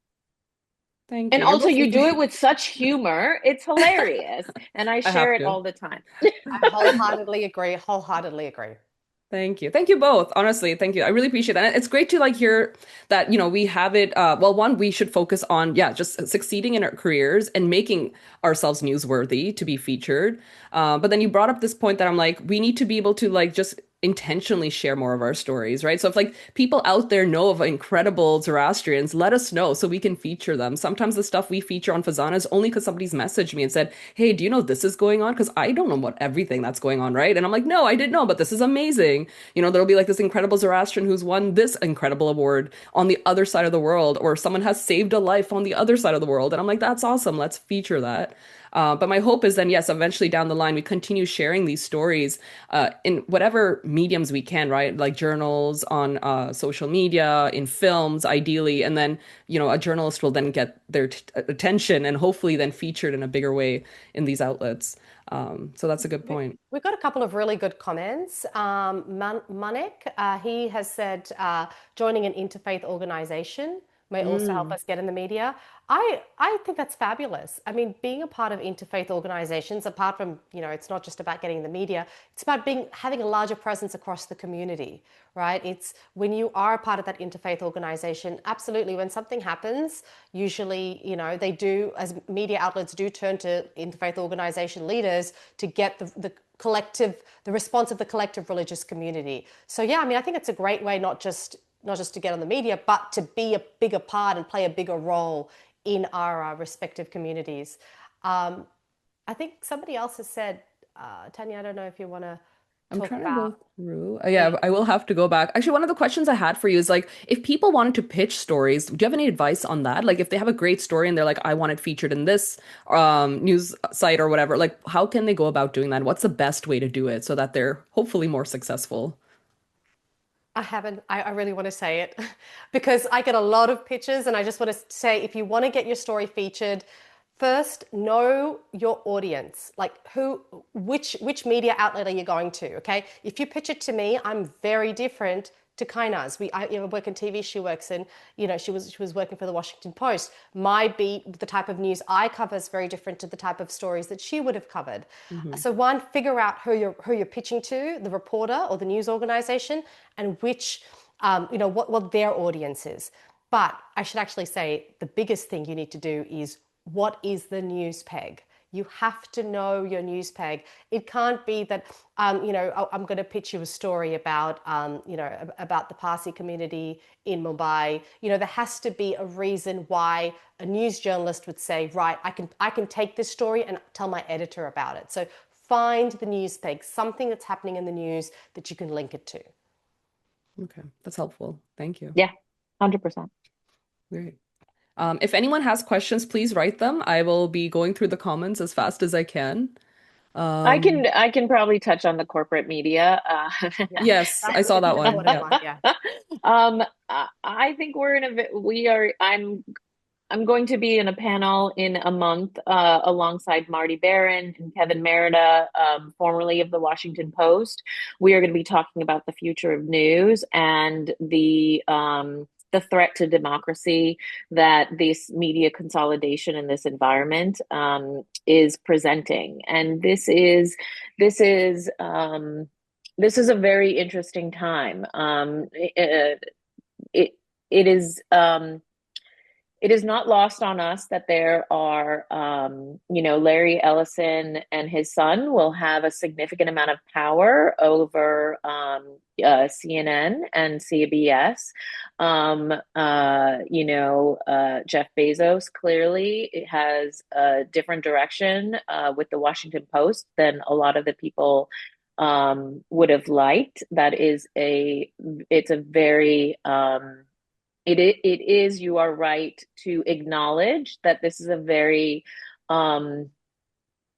Thank And you. You're also, both. you do it with such humor. It's hilarious. And I I share have it to. all the time. I wholeheartedly agree. Wholeheartedly agree. Thank you. Thank you both. Honestly, thank you. I really appreciate that. And it's great to like hear that, we have it. Well, one, we should focus on, yeah, just succeeding in our careers and making ourselves newsworthy to be featured. But then you brought up this point that I'm like, we need to be able to like just intentionally share more of our stories, right? So if like people out there know of incredible Zoroastrians, let us know so we can feature them. Sometimes the stuff we feature on FEZANA is only because somebody's messaged me and said, hey, do you know this is going on? Because I don't know what everything that's going on, right? And I'm like, no, I didn't know, but this is amazing. There'll be like this incredible Zoroastrian who's won this incredible award on the other side of the world, or someone has saved a life on the other side of the world. And I'm like, that's awesome. Let's feature that. But my hope is then, yes, eventually down the line, we continue sharing these stories in whatever mediums we can, right? Like journals, on social media, in films, ideally. And then, a journalist will then get their attention and hopefully then featured in a bigger way in these outlets. So that's a good point. We've got a couple of really good comments. Manek, he has said joining an interfaith organization may also help Mm. us get in the media. I think that's fabulous. I mean, being a part of interfaith organizations, apart from, it's not just about getting in the media, it's about having a larger presence across the community, right? It's when you are a part of that interfaith organization, absolutely, when something happens, usually, they do, as media outlets do turn to interfaith organization leaders to get the response of the collective religious community. So yeah, I mean, I think it's a great way not just to get on the media, but to be a bigger part and play a bigger role in our respective communities. Um, I think somebody else has said, Tanya, I don't know if you want to I'm talk trying to about go through. yeah. Yeah, I will have to go back. Actually, one of the questions I had for you is like, if people wanted to pitch stories, do you have any advice on that? Like, if they have a great story and they're like, I want it featured in this news site or whatever, like, how can they go about doing that? What's the best way to do it so that they're hopefully more successful? I haven't. I really want to say it because I get a lot of pitches, and I just want to say if you want to get your story featured, first know your audience. Like which media outlet are you going to? Okay, if you pitch it to me, I'm very different to Kainaz. Work in TV. She works in, she was working for the Washington Post. My beat, the type of news I cover is very different to the type of stories that she would have covered. Hmm. So one, figure out who you're pitching to, the reporter or the news organization, and which, what their audience is. But I should actually say the biggest thing you need to do is what is the news peg? You have to know your news peg. It can't be that, I'm going to pitch you a story about, about the Parsi community in Mumbai. There has to be a reason why a news journalist would say, right, I can take this story and tell my editor about it. So find the news peg, something that's happening in the news that you can link it to. Okay, that's helpful. Thank you. Yeah, 100%. Great. If anyone has questions, please write them. I will be going through the comments as fast as I can. I can Um, I can probably touch on the corporate media. Yeah, yes, I that's saw that an one. important Yeah. one. Yeah. I think we're in we are I'm going to be in a panel in a month alongside Marty Barron and Kevin Merida, formerly of the Washington Post. We are going to be talking about the future of news and the threat to democracy that this media consolidation in this environment is presenting. And this is a very interesting time. It it is. It is not lost on us that there are, Larry Ellison and his son will have a significant amount of power over CNN and CBS. Jeff Bezos clearly has a different direction with the Washington Post than a lot of the people would have liked. It's a very it is, you are right to acknowledge that this is a very um,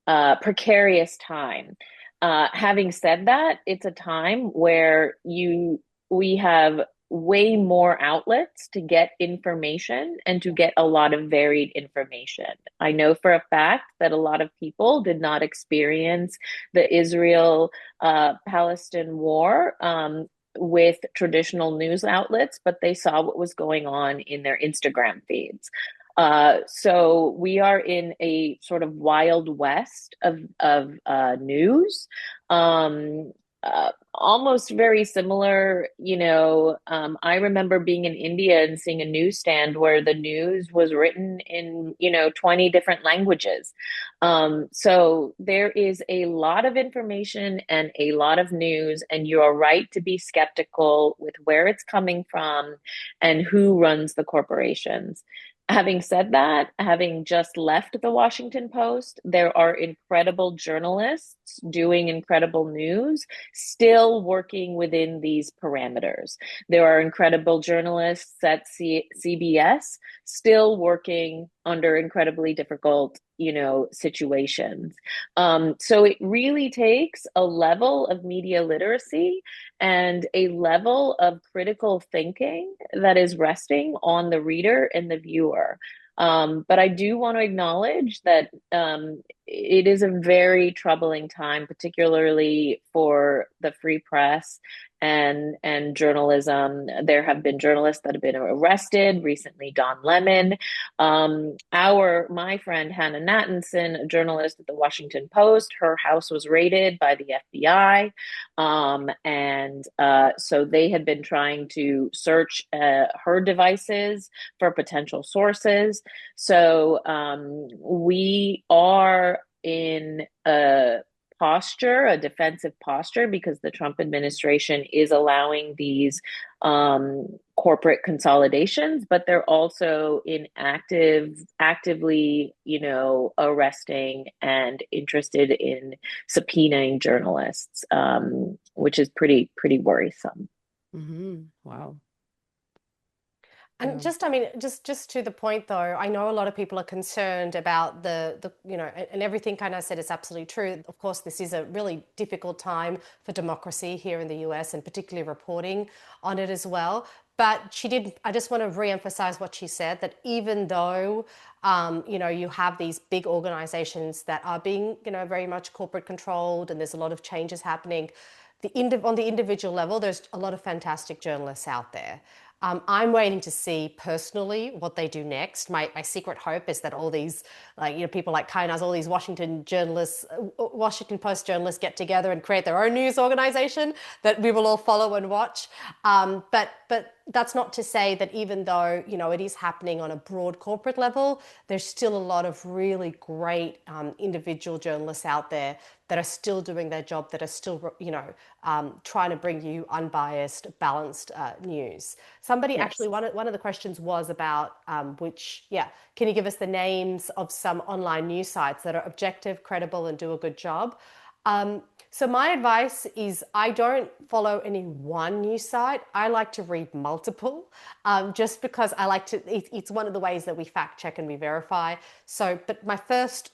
precarious time. Having said that, it's a time where we have way more outlets to get information and to get a lot of varied information. I know for a fact that a lot of people did not experience the Israel Palestine war with traditional news outlets, but they saw what was going on in their Instagram feeds. So we are in a sort of wild west of news. Almost very similar, I remember being in India and seeing a newsstand where the news was written in, 20 different languages. So there is a lot of information and a lot of news, and you are right to be skeptical with where it's coming from and who runs the corporations. Having said that, having just left the Washington Post, there are incredible journalists doing incredible news, still working within these parameters. There are incredible journalists at CBS still working under incredibly difficult, situations. So it really takes a level of media literacy and a level of critical thinking that is resting on the reader and the viewer. But I do want to acknowledge that it is a very troubling time, particularly for the free press and journalism. There have been journalists that have been arrested recently. Don Lemon, my friend Hannah Nathanson, a journalist at the Washington Post, her house was raided by the FBI, and so they had been trying to search her devices for potential sources. So we are in posture, a defensive posture, because the Trump administration is allowing these corporate consolidations, but they're also actively, arresting and interested in subpoenaing journalists, which is pretty worrisome. Wow. And just, I mean, just to the point though, I know a lot of people are concerned about and everything kind of said is absolutely true. Of course, this is a really difficult time for democracy here in the US and particularly reporting on it as well. But I just want to re-emphasize what she said, that even though, you have these big organizations that are being, very much corporate controlled and there's a lot of changes happening, on the individual level, there's a lot of fantastic journalists out there. I'm waiting to see personally what they do next. My secret hope is that all these, people like Kainaz, all these Washington Post journalists get together and create their own news organization that we will all follow and watch. But that's not to say that even though, it is happening on a broad corporate level, there's still a lot of really great individual journalists out there that are still doing their job, that are still, trying to bring you unbiased, balanced news. Somebody actually, one of the questions was about can you give us the names of some online news sites that are objective, credible, and do a good job? So my advice is I don't follow any one news site. I like to read multiple, just because I like to, it's one of the ways that we fact check and we verify. So, but my first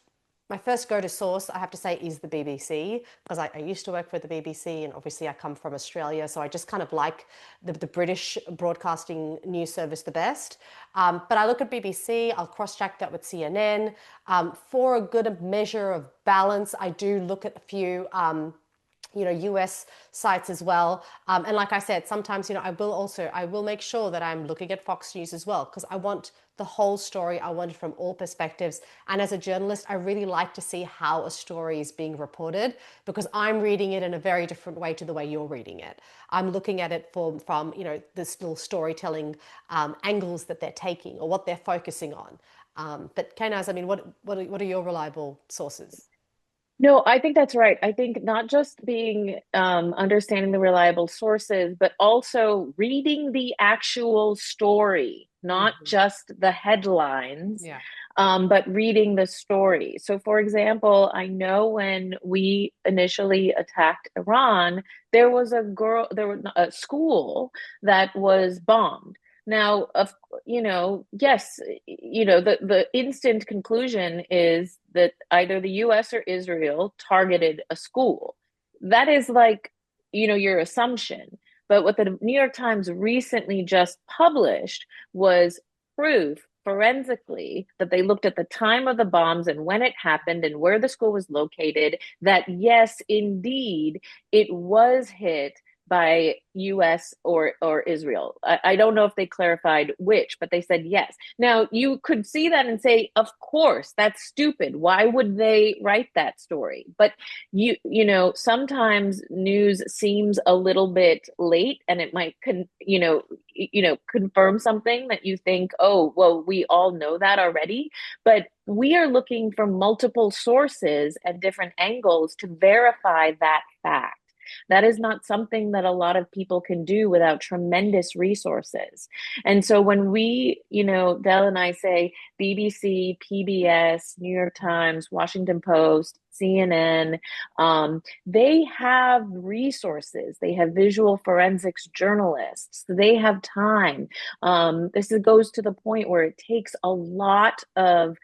go-to source, I have to say, is the BBC, because I used to work for the BBC and obviously I come from Australia, so I just kind of like the British broadcasting news service the best. But I look at BBC, I'll cross-check that with CNN. For a good measure of balance, I do look at a few US sites as well. And like I said, sometimes, I will make sure that I'm looking at Fox News as well, because I want the whole story. I want it from all perspectives. And as a journalist, I really like to see how a story is being reported, because I'm reading it in a very different way to the way you're reading it. I'm looking at it from this little storytelling angles that they're taking or what they're focusing on. But Kainaz, I mean, what are your reliable sources? No, I think that's right. I think not just being understanding the reliable sources, but also reading the actual story, not just the headlines, Yeah. but reading the story. So, for example, I know when we initially attacked Iran, there was a school that was bombed. Now, yes, the instant conclusion is that either the US or Israel targeted a school. That is like, your assumption. But what the New York Times recently just published was proof forensically that they looked at the time of the bombs and when it happened and where the school was located, that yes, indeed, it was hit by US or Israel. I don't know if they clarified which, but they said yes. Now, you could see that and say, of course, that's stupid. Why would they write that story? But sometimes news seems a little bit late and it might confirm something that you think, oh, well, we all know that already. But we are looking for multiple sources at different angles to verify that fact. That is not something that a lot of people can do without tremendous resources. And so when Del and I say BBC, PBS, New York Times, Washington Post, CNN, they have resources. They have visual forensics journalists. They have time. This goes to the point where it takes a lot of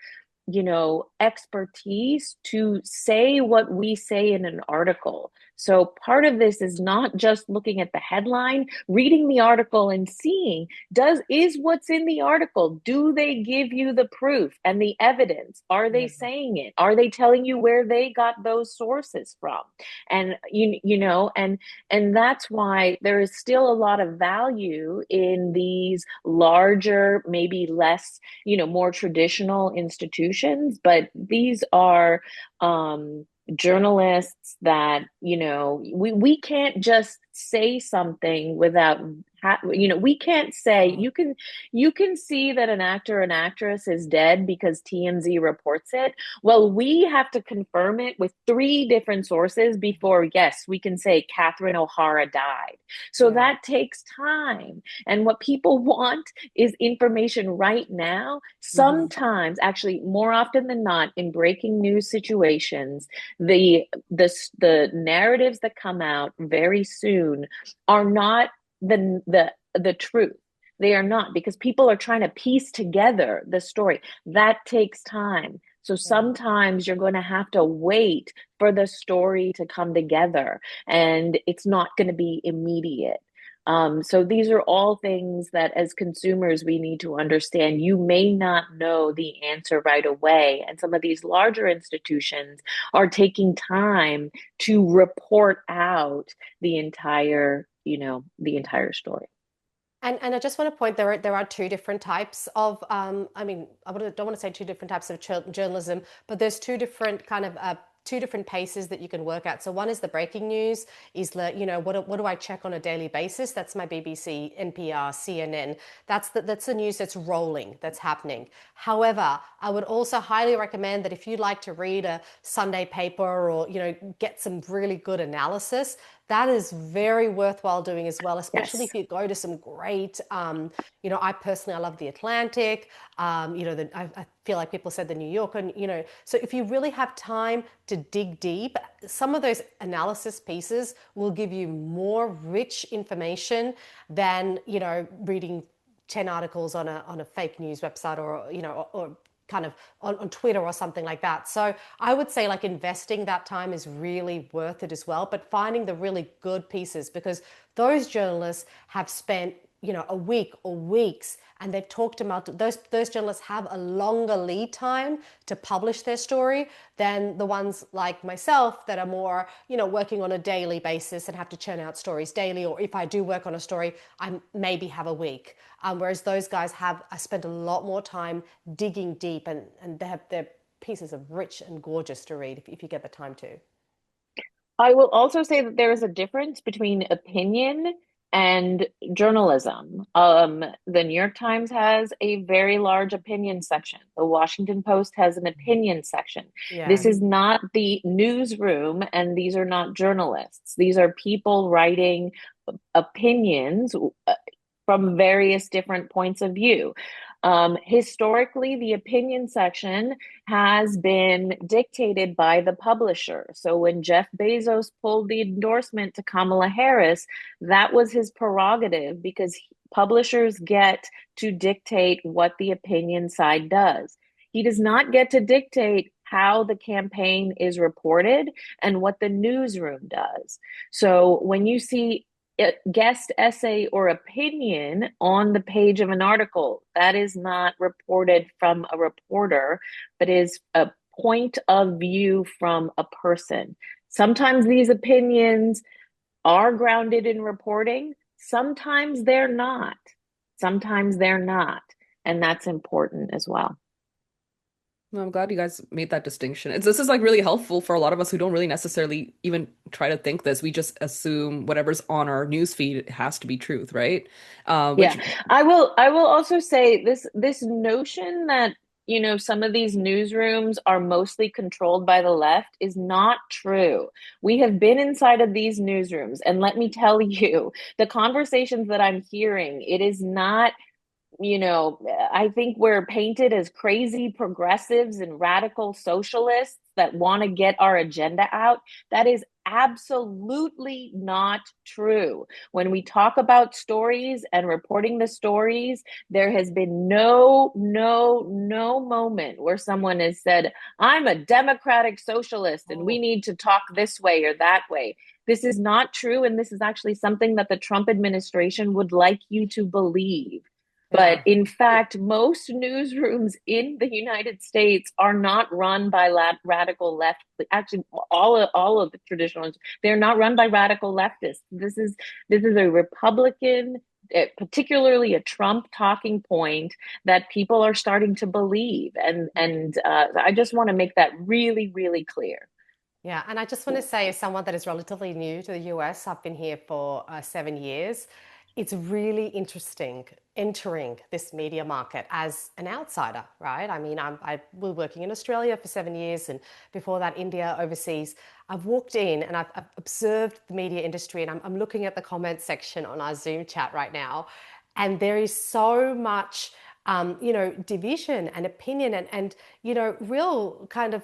expertise to say what we say in an article. So part of this is not just looking at the headline, reading the article and seeing, is what's in the article, do they give you the proof and the evidence? Are they saying it? Are they telling you where they got those sources from? And and that's why there is still a lot of value in these larger, maybe less, more traditional institutions, but these are journalists that we can't just say something without We can't say Mm. you can see that an actor or an actress is dead because TMZ reports it. Well, we have to confirm it with three different sources before, yes, we can say Catherine O'Hara died. So Yeah. that takes time. And what people want is information right now. Hmm. Sometimes, actually, more often than not, in breaking news situations, the narratives that come out very soon are not the truth. They are not, because people are trying to piece together the story. That takes time. So Mm. sometimes you're going to have to wait for the story to come together, and it's not going to be immediate. So these are all things that as consumers we need to understand. You may not know the answer right away, and some of these larger institutions are taking time to report out the entire story. And I just want to point there are two different types of I mean don't want to say two different types of journalism, but there's two different kind of two different paces that you can work at. So one is the breaking news, is what do I check on a daily basis? That's my BBC, NPR, CNN. That's the news that's rolling, that's happening. However, I would also highly recommend that if you'd like to read a Sunday paper or get some really good analysis, that is very worthwhile doing as well, especially Yes. if you go to some great, I personally, I love the Atlantic, I feel like people said the New Yorker, so if you really have time to dig deep, some of those analysis pieces will give you more rich information than, reading 10 articles on a fake news website or kind of on Twitter or something like that. So I would say like investing that time is really worth it as well, but finding the really good pieces, because those journalists have spent a week or weeks, and they've talked about those journalists have a longer lead time to publish their story than the ones like myself that are more working on a daily basis and have to churn out stories daily, or if I do work on a story I maybe have a week, whereas those guys have spent a lot more time digging deep, and they have their pieces of rich and gorgeous to read if you get the time to. I will also say that there is a difference between opinion and journalism. The New York Times has a very large opinion section. The Washington Post has an opinion section. This Yeah. is not the newsroom, and these are not journalists. These are people writing opinions from various different points of view. Historically, the opinion section has been dictated by the publisher. So when Jeff Bezos pulled the endorsement to Kamala Harris, that was his prerogative, because publishers get to dictate what the opinion side does. He does not get to dictate how the campaign is reported and what the newsroom does. So when you see guest essay or opinion on the page of an article, that is not reported from a reporter, but is a point of view from a person. Sometimes these opinions are grounded in reporting, sometimes they're not. Sometimes they're not. And that's important as well. Well, I'm glad you guys made that distinction. This is like really helpful for a lot of us who don't really necessarily even try to think this. We just assume whatever's on our news feed has to be truth, right? Yeah, Which I will also say this notion that, some of these newsrooms are mostly controlled by the left is not true. We have been inside of these newsrooms, and let me tell you, the conversations that I'm hearing, it is not, I think we're painted as crazy progressives and radical socialists that want to get our agenda out. That is absolutely not true. When we talk about stories and reporting the stories, there has been no moment where someone has said, I'm a democratic socialist and we Oh, need to talk this way or that way. This is not true. And this is actually something that the Trump administration would like you to believe. But yeah. in fact, most newsrooms in the United States are not run by radical left. Actually, all of the traditional ones, they're not run by radical leftists. This is a Republican, particularly a Trump talking point that people are starting to believe, and I just want to make that really, really clear. Yeah, and I just want to say, as someone that is relatively new to the US, I've been here for 7 years. it's really interesting entering this media market as an outsider, right? I mean, I was working in Australia for 7 years, and before that, India, overseas. I've walked in and I've observed the media industry, and I'm looking at the comments section on our Zoom chat right now, and there is so much. Division and opinion and real kind of,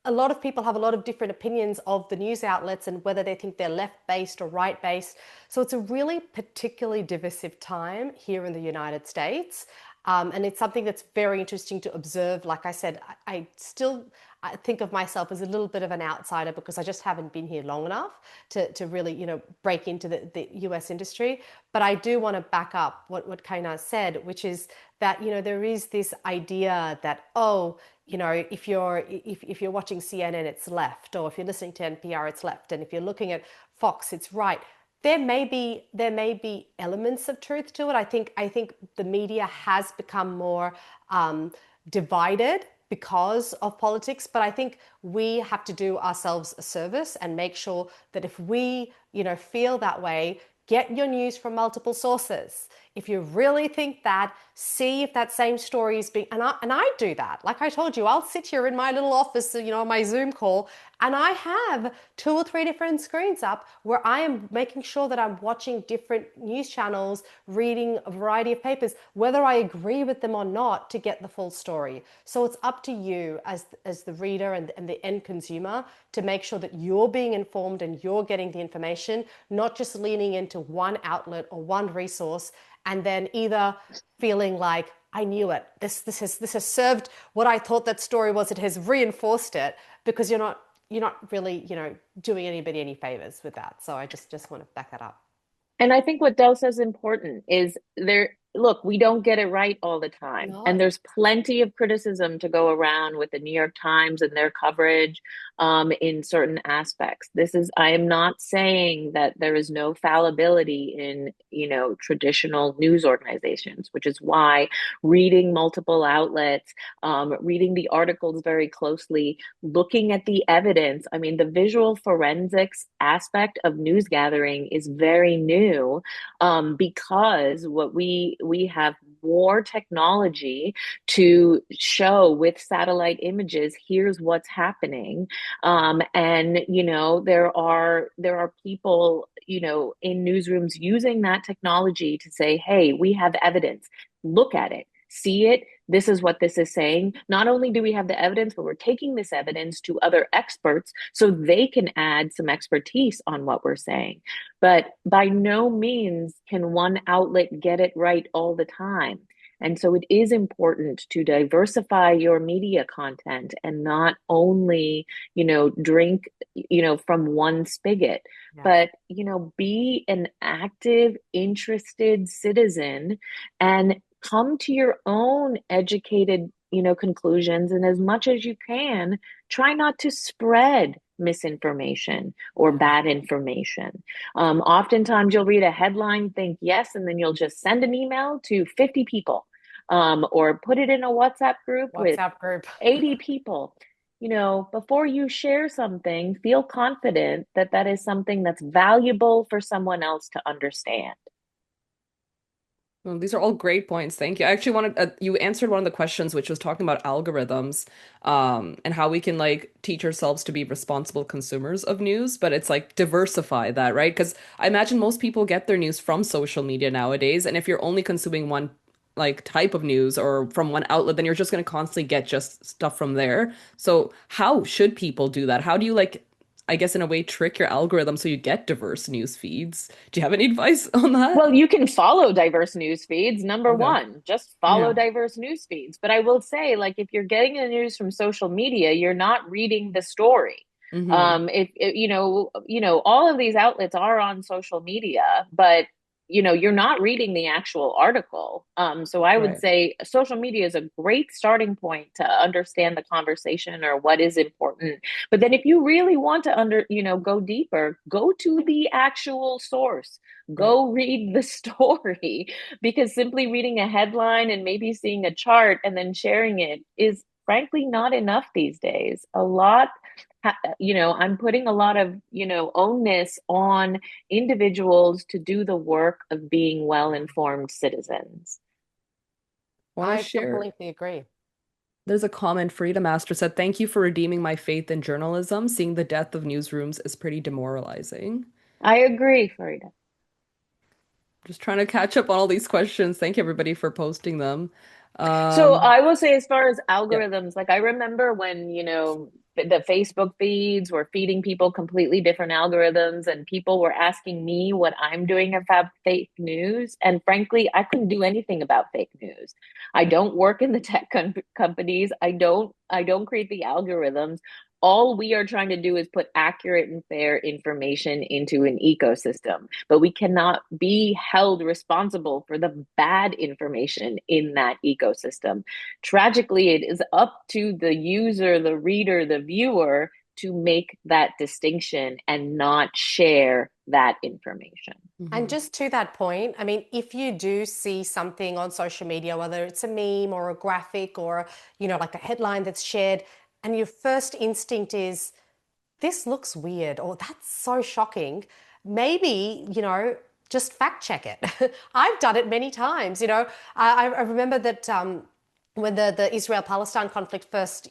a lot of people have a lot of different opinions of the news outlets and whether they think they're left-based or right-based. So it's a really particularly divisive time here in the United States. And it's something that's very interesting to observe. Like I said, I think of myself as a little bit of an outsider because I just haven't been here long enough to really, break into the US industry. But I do want to back up what Kainaz said, which is that, there is this idea that, oh, if you're watching CNN, it's left, or if you're listening to NPR, it's left, and if you're looking at Fox, it's right. There may be elements of truth to it. I think the media has become more divided because of politics, but I think we have to do ourselves a service and make sure that if we, feel that way, get your news from multiple sources. If you really think that, see if that same story is being, and I do that. Like I told you, I'll sit here in my little office, on my Zoom call, and I have 2 or 3 different screens up where I am making sure that I'm watching different news channels, reading a variety of papers, whether I agree with them or not, to get the full story. So it's up to you as the reader and the end consumer to make sure that you're being informed and you're getting the information, not just leaning into one outlet or one resource and then either feeling like, I knew it, this has served what I thought that story was, it has reinforced it, because you're not really, doing anybody any favors with that. So I just want to back that up. And I think what Del says important is look, we don't get it right all the time. And No. there's plenty of criticism to go around with the New York Times and their coverage in certain aspects. I am not saying that there is no fallibility in, traditional news organizations, which is why reading multiple outlets, reading the articles very closely, looking at the evidence. I mean, the visual forensics aspect of news gathering is very new, because what we have more technology to show with satellite images. Here's what's happening, and there are people in newsrooms using that technology to say, hey, we have evidence. Look at it. See it. This is what this is saying. Not only do we have the evidence, but we're taking this evidence to other experts so they can add some expertise on what we're saying. But by no means can one outlet get it right all the time. And so it is important to diversify your media content and not only, drink, from one spigot, Yeah. but, be an active, interested citizen and come to your own educated, conclusions. And as much as you can, try not to spread misinformation or Yeah. bad information. Oftentimes you'll read a headline, think yes, and then you'll just send an email to 50 people, or put it in a WhatsApp group with WhatsApp group. 80 people. Before you share something, feel confident that that is something that's valuable for someone else to understand. Well, these are all great points. Thank you. I actually wanted you answered one of the questions, which was talking about algorithms, and how we can like teach ourselves to be responsible consumers of news, but it's like diversify that, right? Because I imagine most people get their news from social media nowadays, and if you're only consuming one like type of news or from one outlet, then you're just going to constantly get just stuff from there. So how should people do that? How do you like, I guess in a way, trick your algorithm so you get diverse news feeds? Do you have any advice on that? Well, you can follow diverse news feeds. Number Okay. one, just follow Yeah. diverse news feeds. But I will say, like, if you're getting the news from social media, you're not reading the story. Mm-hmm. If all of these outlets are on social media, but you're not reading the actual article. So I would Right. say social media is a great starting point to understand the conversation or what is important. But then if you really want to go deeper, go to the actual source. Right. Go read the story, because simply reading a headline and maybe seeing a chart and then sharing it is frankly not enough these days. A lot I'm putting a lot of, onus on individuals to do the work of being well-informed citizens. Want to I share? completely agree. There's a comment. Freedom Master said, "Thank you for redeeming my faith in journalism. Seeing the death of newsrooms is pretty demoralizing." I agree, Farida. Just trying to catch up on all these questions. Thank you everybody for posting them. So Um, I will say, as far as yeah. algorithms, like I remember when, the Facebook feeds were feeding people completely different algorithms, and people were asking me what I'm doing about fake news. And frankly, I couldn't do anything about fake news. I don't work in the tech companies. I don't create the algorithms. All we are trying to do is put accurate and fair information into an ecosystem, but we cannot be held responsible for the bad information in that ecosystem. Tragically, it is up to the user, the reader, the viewer to make that distinction and not share that information. And Mhm. just to that point, I mean, if you do see something on social media, whether it's a meme or a graphic or, like a headline that's shared, and your first instinct is, this looks weird or that's so shocking, maybe, just fact check it. I've done it many times. I remember that when the Israel-Palestine conflict first,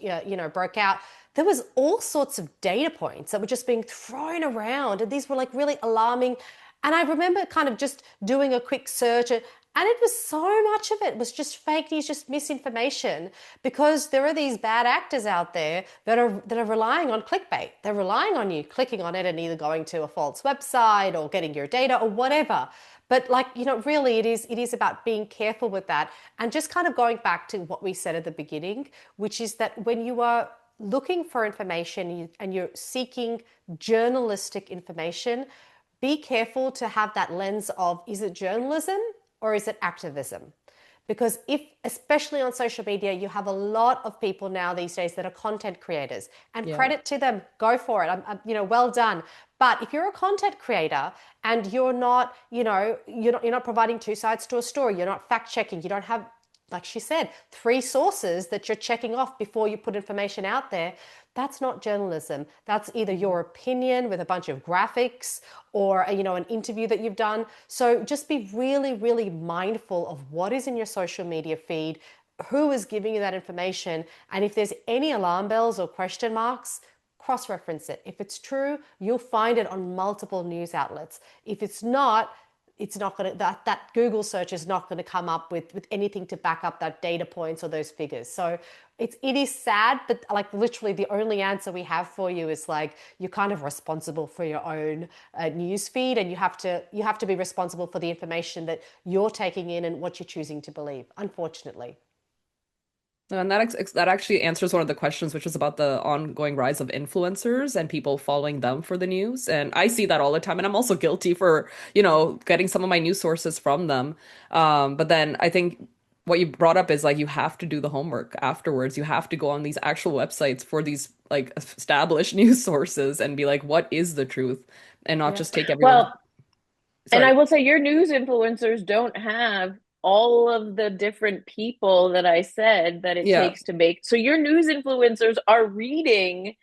broke out, there was all sorts of data points that were just being thrown around, and these were like really alarming. And I remember kind of just doing a quick search, and it was so much of it was just fake news, just misinformation, because there are these bad actors out there that are relying on clickbait. They're relying on you clicking on it and either going to a false website or getting your data or whatever. But like, really it is about being careful with that, and just kind of going back to what we said at the beginning, which is that when you are looking for information and you're seeking journalistic information, be careful to have that lens of, is it journalism or is it activism? Because if, especially on social media, you have a lot of people now these days that are content creators, and Yeah. credit to them, go for it. Well done. But if you're a content creator and you're not, you're not providing two sides to a story, you're not fact checking, you don't have, like she said, three sources that you're checking off before you put information out there, that's not journalism. That's either your opinion with a bunch of graphics or an interview that you've done. So just be really, really mindful of what is in your social media feed, who is giving you that information, and if there's any alarm bells or question marks, cross-reference it. If it's true, you'll find it on multiple news outlets. If it's not going to, that Google search is not going to come up with anything to back up that data points or those figures. So it is sad, but like literally the only answer we have for you is like, you're kind of responsible for your own news feed, and you have to be responsible for the information that you're taking in and what you're choosing to believe, unfortunately. And that actually answers one of the questions, which was about the ongoing rise of influencers and people following them for the news. And I see that all the time, and I'm also guilty for, getting some of my news sources from them. But then I think what you brought up is like you have to do the homework afterwards. You have to go on these actual websites for these like established news sources and be like, what is the truth? And not Yeah. just take everyone's. Well, and I Sorry. will say your news influencers don't have all of the different people that I said that it Yeah. takes to make. So your news influencers are reading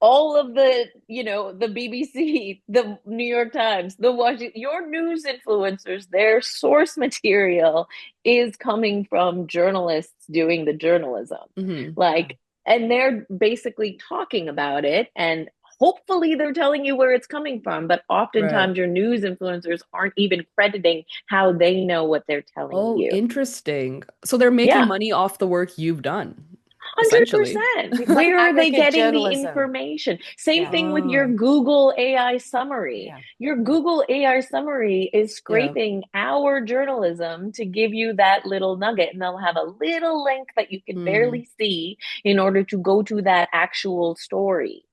all of the BBC, the New York Times, the Washington, your news influencers, their source material is coming from journalists doing the journalism. Yeah. Like, and they're basically talking about it, and hopefully they're telling you where it's coming from, but Right. oftentimes your news influencers aren't even crediting how they know what they're telling Oh, you. interesting. So they're making Yeah. money off the work you've done, essentially. 100%. It's like Where are they aggregate getting the journalism. information? Same Yeah. thing with your Oh, Google AI summary. Yeah. Your Yeah. Google AI summary is yeah. scraping our journalism to give you that little nugget, and they'll have a little link that you can Hmm. barely see in order to go to that actual story.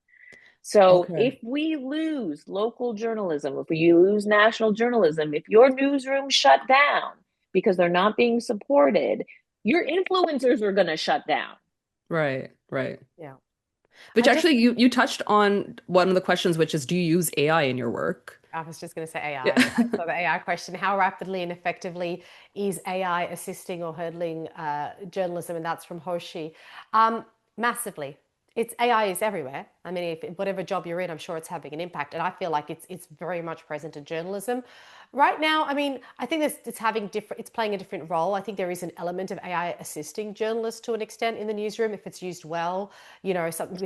So Okay. if we lose local journalism, if we lose national journalism, if your newsroom shut down because they're not being supported, your influencers are going to shut down. Right, right. Yeah. Which I just actually you touched on one of the questions, which is do you use AI in your work? I was just going to say AI. Yeah. I saw the AI question. How rapidly and effectively is AI assisting or hurdling journalism? And that's from Hoshi. Massively. It's AI is everywhere. I mean, if whatever job you're in, I'm sure it's having an impact, and I feel like it's very much present in journalism right now. I mean, I think it's having different, it's playing a different role. I think there is an element of AI assisting journalists to an extent in the newsroom if it's used well. We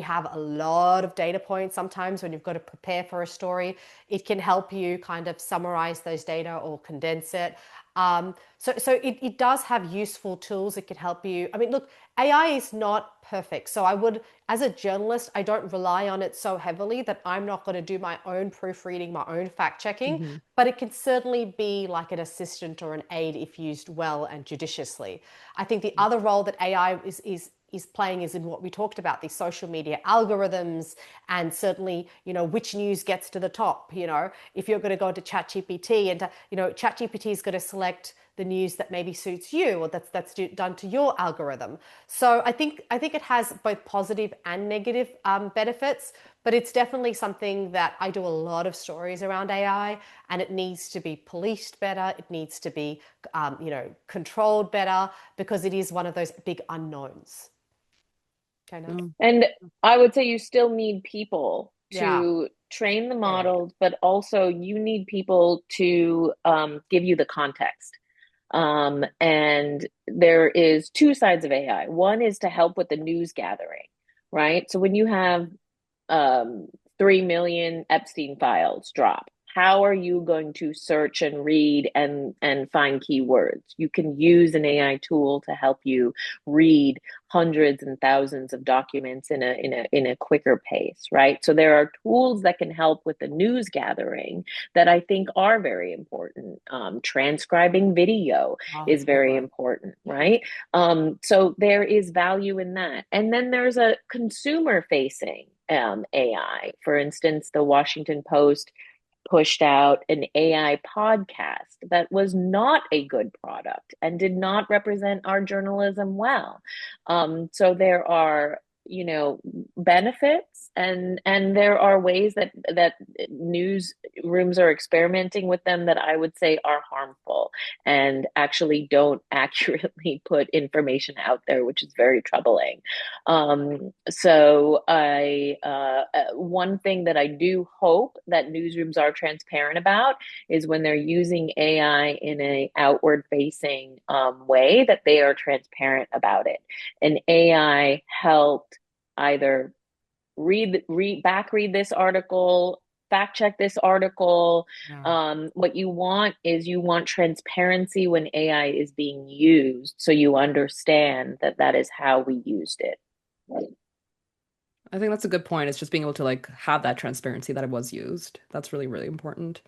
have a lot of data points. Sometimes when you've got to prepare for a story, it can help you kind of summarize those data or condense it. So it does have useful tools. It could help you. I mean, look, AI is not perfect. So I would, as a journalist, I don't rely on it so heavily that I'm not going to do my own proofreading, my own fact checking, Hmm. but it can certainly be like an assistant or an aid if used well and judiciously. I think the other role that AI is playing is in what we talked about, these social media algorithms, and certainly, which news gets to the top. If you're going to go into ChatGPT and, ChatGPT is going to select the news that maybe suits you or that's done to your algorithm. So I think it has both positive and negative benefits, but it's definitely something that I do a lot of stories around AI, and it needs to be policed better. It needs to be, controlled better because it is one of those big unknowns. Kainaz? Mm. And I would say you still need people Yeah. to train the Yeah. models, but also you need people to give you the context. And there is two sides of AI. One is to help with the news gathering, right? So when you have um, 3 million Epstein files drop, how are you going to search and read and find keywords? You can use an AI tool to help you read hundreds and thousands of documents in a quicker pace, right? So there are tools that can help with the news gathering that I think are very important. Transcribing video Oh, is that's a good very one. important, right? So there is value in that. And then there's a consumer facing AI. For instance, the Washington Post pushed out an AI podcast that was not a good product and did not represent our journalism well. So there are, benefits, and there are ways that newsrooms are experimenting with them that I would say are harmful and actually don't accurately put information out there, which is very troubling. So one thing that I do hope that newsrooms are transparent about is when they're using AI in a outward facing way, that they are transparent about it. An AI helped either read this article, fact check this article. Yeah. What you want transparency when AI is being used, so you understand that that is how we used it. I think that's a good point. It's just being able to like have that transparency that it was used. That's really, really important.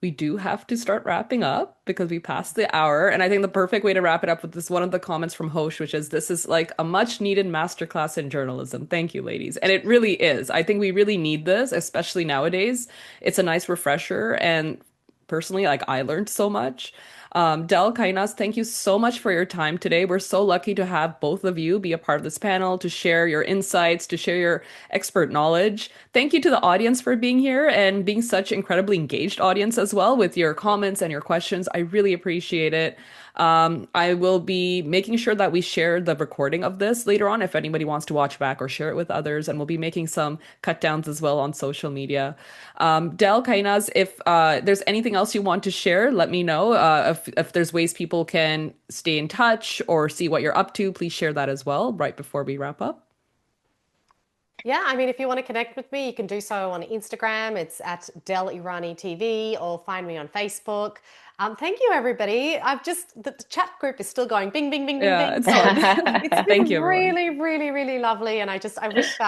We do have to start wrapping up because we passed the hour, and I think the perfect way to wrap it up with this one of the comments from Hosh, which is this is like a much needed masterclass in journalism. Thank you, ladies. And it really is. I think we really need this, especially nowadays. It's a nice refresher, and personally, like I learned so much. Del, Kainaz, thank you so much for your time today. We're so lucky to have both of you be a part of this panel, to share your insights, to share your expert knowledge. Thank you to the audience for being here and being such incredibly engaged audience as well with your comments and your questions. I really appreciate it. I will be making sure that we share the recording of this later on if anybody wants to watch back or share it with others. And we'll be making some cut downs as well on social media. Del, Kainaz, if there's anything else you want to share, let me know. If there's ways people can stay in touch or see what you're up to, please share that as well right before we wrap up. Yeah, I mean, if you want to connect with me, you can do so on Instagram. It's at Del Irani TV, or find me on Facebook. Thank you, everybody. The chat group is still going. Bing, bing, bing, bing, Yeah, bing. it's So fun. it's Thank been you, everyone. really, really, really lovely. And I wish,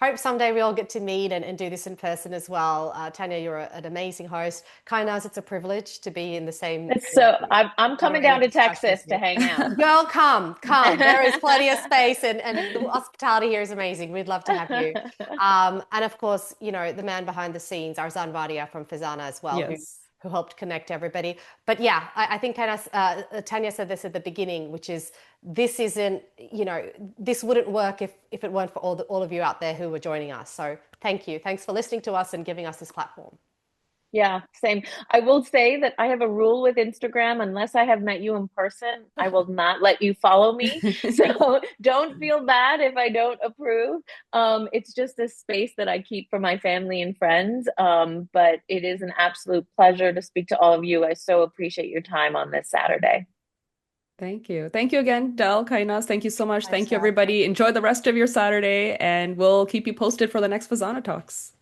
hope someday we all get to meet and do this in person as well. Tanya, you're an amazing host. Kainaz, it's a privilege to be in the same, So I'm coming moderating down to discussions Texas to with. hang out. Girl, come, come. There is plenty of space, and the hospitality here is amazing. We'd love to have you. And of course, the man behind the scenes, Amaria from FEZANA as well, who Yes. who helped connect everybody. But yeah, I think Tanya said this at the beginning, which is this isn't, this wouldn't work if it weren't for all of you out there who were joining us. So thank you. Thanks for listening to us and giving us this platform. Yeah, same. I will say that I have a rule with Instagram. Unless I have met you in person, I will not let you follow me. So don't feel bad if I don't approve. It's just this space that I keep for my family and friends. But it is an absolute pleasure to speak to all of you. I so appreciate your time on this Saturday. Thank you. Thank you again, Del, Kainaz. Thank you so much. Thanks, Thank you, Del. everybody. Enjoy the rest of your Saturday, and we'll keep you posted for the next FEZANA Talks.